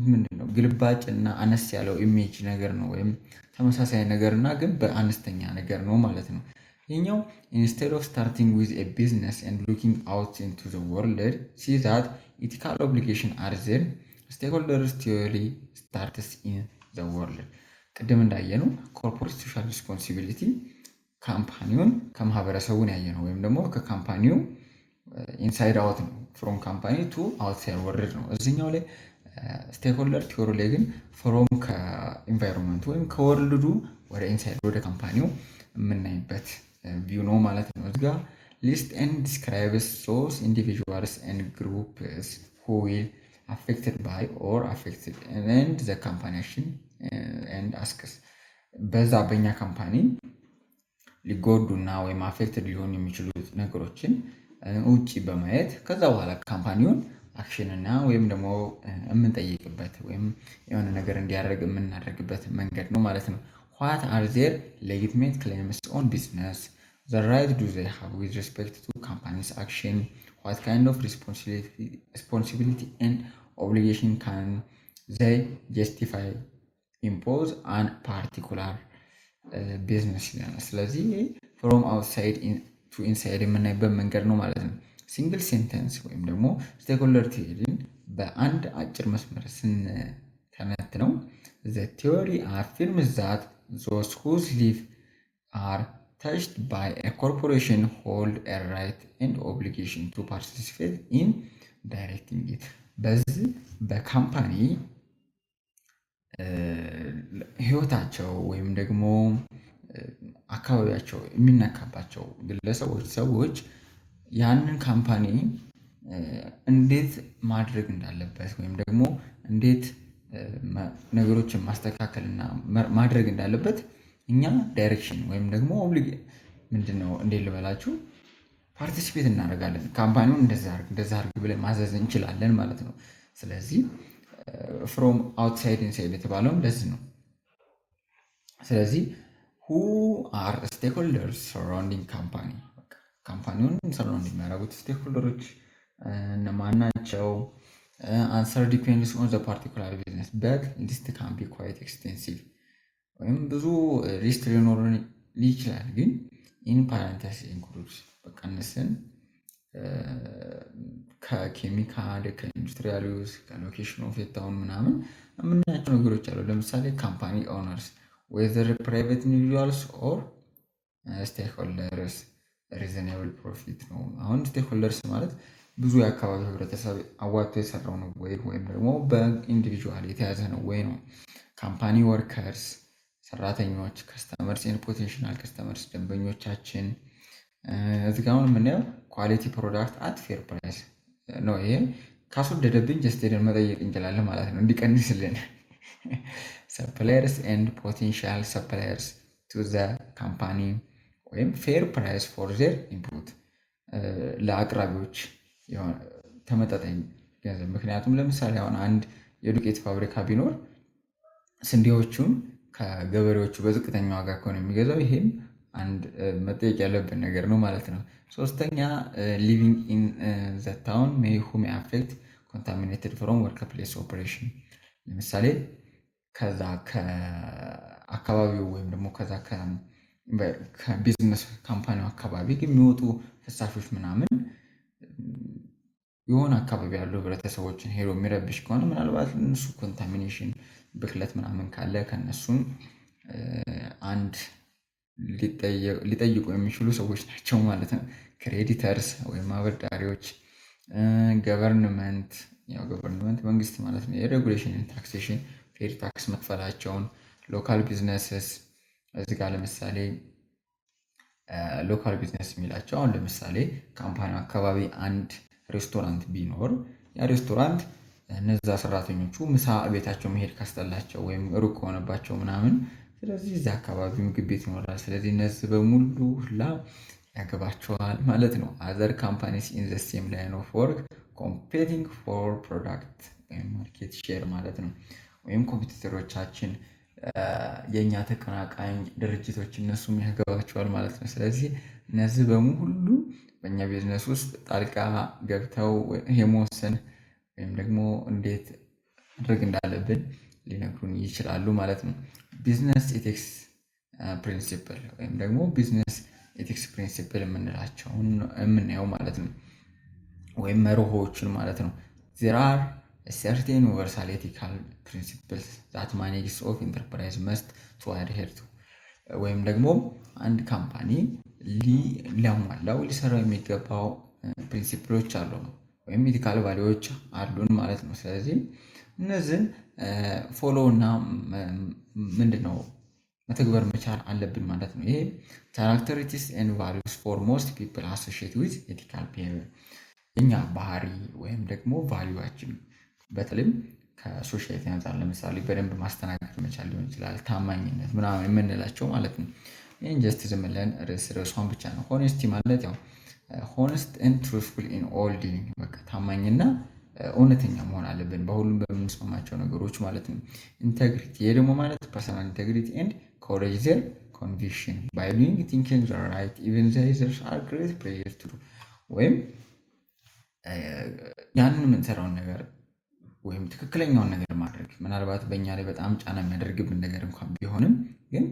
ምንድነው ግልባጭ እና አነስ ያለው ኢሜጅ ነገር ነው ወይም ተመሳሳይ ነገር እና ግን በአነስተኛ ነገር ነው ማለት ነው። ይሄኛው instead of starting with a business and looking out into the world see that ethical obligation are there stakeholders theory starts in the world ቅድም እንዳየነው ኮርፖሬት ሶሻል ሪስፖንሲቢሊቲ ካምፓኒውን ከማህበረሰቡን ያየነው ወይም ደግሞ ከካምፓኒው ኢንሳይድ አውት ነው ፍሮም ካምፓኒ ቱ አውትሳይድ ወርልድ ነው። እዚህኛው ላይ ስቴክሆልደር ቲዮሪ ላይ ግን ፍሮም ከኢንቫይሮንመንት ወይም ከወርልዱ ወደ ኢንሳይድ ወደ ካምፓኒው የምናይበት ቪው ነው ማለት ነው። እዚጋ ሊስት ኤንድ ዲስክራይብስ ሶስ ኢንዲቪጁዋልስ ኤንድ ግሩፕስ ሁ ዊል አፌክትድ ባይ ኦር አፌክትድ ኤንድ ዘ ካምፓኒ አክሽን ኤንድ አስክስ በዛ በእኛ ካምፓኒ ሊጎዱና ወይም አፌክትድ ሊሆኑ የሚችሉት ነገሮችን ውጪ በማየት ከዛ በኋላ ካምፓኒውን አክሽን እና ወይም ደግሞ የምንጠይቅበት ወይም የሆነ ነገር እንዲያደርግ የምናደርግበት መንገድ ነው ማለት ነው። what are their legitimate claims on business the right do they have with respect to company's action what kind of responsibility and obligation can they justify impose on particular business ስለዚህ from outside to inside የምናይበት መንገድ ነው ማለት ነው። ሲንግል ሴንተንስ ወይም ደግሞ ስቴክሆልደር ቲዮሪን በአንድ አጭር መስመር ስንተነትነው the theory affirms that those whose lives are touched by a corporation hold a right and obligation to participate in directing it በዚህ በካምፓኒ ህይወታቸው ወይም ደግሞ አካባቢያቸው የሚነካባቸው ግለሰቦች ሰዎች ያንን ካምፓኒ እንዴት ማድረግ እንዳለበት ወይም ደግሞ እንዴት ነገሮችን ማስተካከል እና ማድረግ እንዳለበት እኛ ዳይሬክሽን ወይም ደግሞ ምንድነው እንዴት ልበላችሁ ፓርቲሲፔት እናደርጋለን ካምፓኒውን እንደዛ አድርግ ብለን ማዘዝ እንችላለን ማለት ነው። ስለዚህ ፍሮም አውትሳይድ ኢንሳይድ የተባለው እንደዚህ ነው። ስለዚህ who are stakeholders surrounding company ካምፓኒውን ሰራውንድ የሚያደርጉት ስቴክሆልደሮች እነማን ናቸው? answer depends on the particular business but list can be quite extensive ወይም ብዙ ሊስት ሊኖረን ይችላል ግን in parenthesis includes በቃ እነሱን ከኬሚካል ከኢንዱስትሪያል ዩዝ ከሎኬሽን ኦፍ የታውን ምናምን የምናያቸው ነገሮች አሉ። ለምሳሌ ካምፓኒ ኦነርስ whether private individuals or stakeholders reasonable profit ነው። አሁን ስቴክሆልደርስ ማለት ብዙ የአካባቢ ህብረተሰብ አዋጥቶ የሰራው ነው ወይ ወይም ደግሞ በኢንዲቪጁዋል የተያዘ ነው ወይ ነው። ካምፓኒ ወርከርስ ሰራተኞች፣ ከስተመርስ ኤንድ ፖቴንሻል ከስተመርስ ደንበኞቻችን። እዚህ ጋር አሁን የምናየው ኳሊቲ ፕሮዳክት አት ፌር ፕራይስ ነው። ይሄ ካስወደደብኝ ጀስት ሄደን መጠየቅ እንችላለን ማለት ነው እንዲቀንስልን። ሰፕላየርስ ኤንድ ፖቴንሻል ሰፕላየርስ ቱ ዘ ካምፓኒ ወይም ፌር ፕራይስ ፎር ዜር ኢንፑት ለአቅራቢዎች ተመጣጣኝ ገንዘብ። ምክንያቱም ለምሳሌ አሁን አንድ የዱቄት ፋብሪካ ቢኖር ስንዴዎቹን ከገበሬዎቹ በዝቅተኛ ዋጋ ከሆነ የሚገዛው ይሄም አንድ መጠየቅ ያለብን ነገር ነው ማለት ነው። ሶስተኛ ሊቪንግ ኢን ዘ ታውን ሜይ ሁ ሜይ አፌክት ኮንታሚኔትድ ፍሮም ወርክ ፕሌስ ኦፕሬሽን። ለምሳሌ ከዛ ከአካባቢው ወይም ደግሞ ከዛ ከቢዝነስ ካምፓኒው አካባቢ የሚወጡ ፍሳሾች ምናምን የሆነ አካባቢ ያሉ ህብረተሰቦችን ሄዶ የሚረብሽ ከሆነ ምናልባት እነሱ ኮንታሚኔሽን ብክለት ምናምን ካለ ከነሱም አንድ ሊጠይቁ የሚችሉ ሰዎች ናቸው ማለት ነው። ክሬዲተርስ ወይም አበዳሪዎች፣ ገቨርንመንት ያው ገቨርንመንት መንግስት ማለት ነው። የሬጉሌሽን ታክሴሽን ፌር ታክስ መክፈላቸውን፣ ሎካል ቢዝነስስ እዚህ ጋር ለምሳሌ ሎካል ቢዝነስ የሚላቸው አሁን ለምሳሌ ካምፓኒ አካባቢ አንድ ሬስቶራንት ቢኖር ያ ሬስቶራንት እነዛ ሰራተኞቹ ምሳ ቤታቸው መሄድ ካስጠላቸው ወይም ሩቅ ከሆነባቸው ምናምን ስለዚህ እዛ አካባቢ ምግብ ቤት ይኖራል። ስለዚህ እነዚህ በሙሉ ሁላ ያገባቸዋል ማለት ነው። አዘር ካምፓኒስ ኢን ዘ ሴም ላይን ኦፍ ወርክ ኮምፔቲንግ ፎር ፕሮዳክት ወይም ማርኬት ሼር ማለት ነው። ወይም ኮምፒውተሮቻችን የኛ ተቀናቃኝ ድርጅቶች እነሱም ያገባቸዋል ማለት ነው። ስለዚህ እነዚህ በሙሉ በእኛ ቢዝነስ ውስጥ ጣልቃ ገብተው የመወሰን ወይም ደግሞ እንዴት ማድረግ እንዳለብን ሊነግሩን ይችላሉ ማለት ነው። ቢዝነስ ኤቲክስ ፕሪንሲፕል ወይም ደግሞ ቢዝነስ ኤቲክስ ፕሪንሲፕል የምንላቸውን የምናየው ማለት ነው፣ ወይም መርሆዎችን ማለት ነው። there are certain universal ethical principles that managers of enterprise must to adhere to ወይም ደግሞ አንድ ካምፓኒ ሊያሟላው ሊሰራው የሚገባው ፕሪንሲፕሎች አሉ ወይም ኢቲካል ቫልዩዎች አሉን ማለት ነው። ስለዚህ እነዚህን ፎሎ እና ምንድነው መተግበር መቻል አለብን ማለት ነው። ይሄ characteristics and values for most people associated with ethical behavior እኛ ባህሪ ወይም ደግሞ ቫልዩዋችን በተለይም ከሶሻይቲ አንፃር ለምሳሌ በደንብ ማስተናገድ መቻል ሊሆን ይችላል፣ ታማኝነት ምናምን የምንላቸው ማለት ነው። ይሄን ጀስት ዝም ብለን ርዕሷን ብቻ ነው። ሆነስቲ ማለት ያው honest and truthful in all dealing በቃ ታማኝና እውነተኛ መሆን አለብን በሁሉም በምንስማማቸው ነገሮች ማለት ነው። ኢንቴግሪቲ ይሄ ደግሞ ማለት ፐርሰናል ኢንቴግሪቲ ኤንድ ኮሬጅ ዘር ኮንቪክሽን ባይ ዱይንግ ቲንኪንግ ዘ ራይት ኢቨን ዘር አር ግሬት ፕሬዠር ቱ ወይም ያንን የምንሰራውን ነገር ወይም ትክክለኛውን ነገር ማድረግ ምናልባት በእኛ ላይ በጣም ጫና የሚያደርግብን ነገር እንኳን ቢሆንም ግን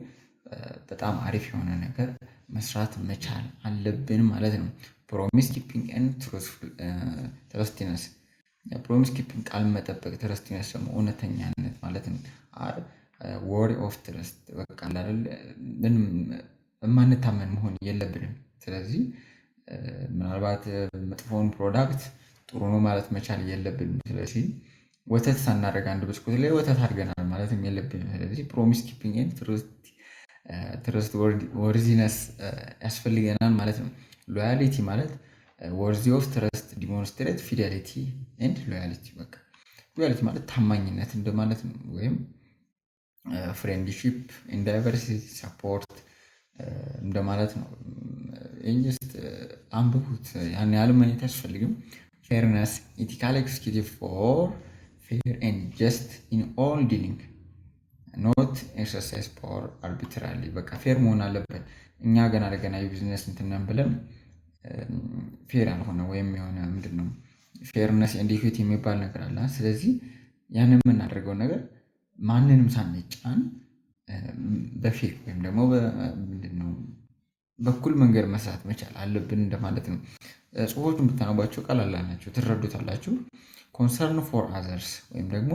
በጣም አሪፍ የሆነ ነገር መስራት መቻል አለብን ማለት ነው። ፕሮሚስ ኪፒንግ ኤንድ ትረስቲነስ ፕሮሚስ ኪፒንግ ቃል መጠበቅ፣ ትረስቲነስ ደግሞ እውነተኛነት ማለት ነው። ወሪ ኦፍ ትረስት በቃ አይደል ምንም የማንታመን መሆን የለብንም። ስለዚህ ምናልባት መጥፎውን ፕሮዳክት ጥሩ ነው ማለት መቻል የለብንም። ስለዚህ ወተት ሳናደርግ አንድ ብስኩት ላይ ወተት አድርገናል ማለትም የለብንም። ስለዚህ ፕሮሚስ ኪፒንግ ኤንድ ትረስት ወርዚነስ ያስፈልገናል ማለት ነው። ሎያሊቲ ማለት ወርዚ ኦፍ ትረስት ዲሞንስትሬት ፊዴሊቲ ኤንድ ሎያሊቲ በቃ ሎያሊቲ ማለት ታማኝነት እንደማለት ነው። ወይም ፍሬንድሺፕ ኢን ዳይቨርሲቲ ሰፖርት እንደማለት ነው። ኢንጀስት አንብቡት ያን ያህል ማየት አያስፈልግም። ፌርነስ ኢቲካል ኤክስኪዩቲቭ ፎር ፌር ኤንድ ጀስት ኢን ኦል ዲሊንግ ኖት ኤክሰርሳይዝ ፓወር አርቢትራሊ በቃ ፌር መሆን አለበት። እኛ ገና ለገና የቢዝነስ እንትናን ብለን ፌር ያልሆነ ወይም የሆነ ምንድነው ፌርነስ ኤንድ ኢኩዊቲ የሚባል ነገር አለ። ስለዚህ ያንን የምናደርገው ነገር ማንንም ሳንጫን በፌር ወይም ደግሞ ምንድነው በኩል መንገድ መስራት መቻል አለብን እንደማለት ነው። ጽሁፎቹን ብታነቧቸው ቀላል ናቸው፣ ትረዱታላችሁ። ኮንሰርን ፎር አዘርስ ወይም ደግሞ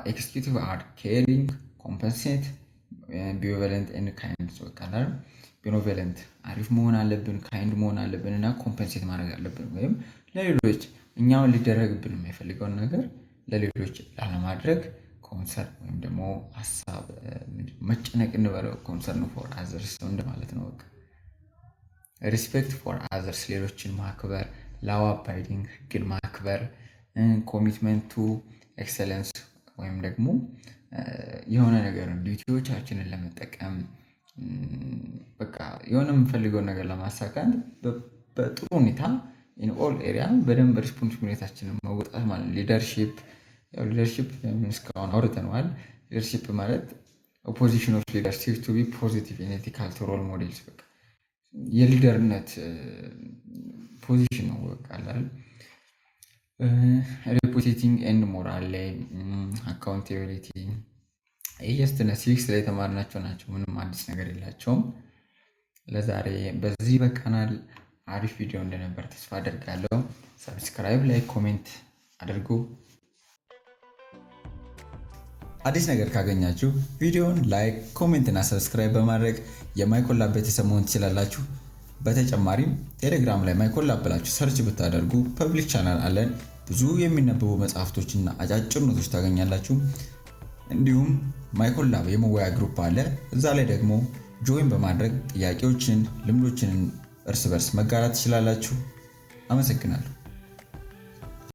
ኤክስኪዩቲቭ አር ኬሪንግ ኮምፐንሴት ቢኔቮለንት ኤንድ ካይንድ ወቃላል። ቢኔቮለንት አሪፍ መሆን አለብን፣ ካይንድ መሆን አለብን እና ኮምፐንሴት ማድረግ አለብን። ወይም ለሌሎች እኛውን ሊደረግብን የማይፈልገውን ነገር ለሌሎች ላለማድረግ ኮንሰርን ወይም ደግሞ ሀሳብ መጨነቅ እንበለው ኮንሰርን ፎር አዘርስ እንደማለት ነው። በቃ ሪስፔክት ፎር አዘርስ ሌሎችን ማክበር፣ ላው አባይዲንግ ህግን ማክበር፣ ኮሚትመንት ቱ ኤክሰለንስ ወይም ደግሞ የሆነ ነገር ዲዩቲዎቻችንን ለመጠቀም በቃ የሆነ የምንፈልገውን ነገር ለማሳካት በጥሩ ሁኔታ ኢን ኦል ኤሪያ በደንብ ሪስፖንሲቢሊቲያችንን መወጣት ማለት ሊደርሺፕ ሊደርሺፕ እስካሁን አውርተነዋል። ሊደርሺፕ ማለት ኦፖዚሽን ኦፍ ሊደርሺፕ ቱ ቢ ፖዚቲቭ ኢን ኤቲካል ሮል ሞዴልስ በቃ የሊደርነት ፖዚሽን ነው በቃ አይደል። ሪፖርቲንግ ኤንድ ሞራል ላይ አካውንታቢሊቲ የጀስት ሲቪክስ ላይ የተማርናቸው ናቸው። ምንም አዲስ ነገር የላቸውም። ለዛሬ በዚህ በቃናል። አሪፍ ቪዲዮ እንደነበር ተስፋ አደርጋለሁ። ሰብስክራይብ፣ ላይክ፣ ኮሜንት አድርጉ። አዲስ ነገር ካገኛችሁ ቪዲዮውን ላይክ፣ ኮሜንት እና ሰብስክራይብ በማድረግ የማይኮላብ ቤተሰብ መሆን ትችላላችሁ። በተጨማሪም ቴሌግራም ላይ ማይኮላብ ብላችሁ ሰርች ብታደርጉ ፐብሊክ ቻናል አለን። ብዙ የሚነበቡ መጽሐፍቶችና አጫጭር ኖቶች ታገኛላችሁ። እንዲሁም ማይኮላብ የመወያ ግሩፕ አለ። እዛ ላይ ደግሞ ጆይን በማድረግ ጥያቄዎችን፣ ልምዶችን እርስ በርስ መጋራት ትችላላችሁ። አመሰግናለሁ።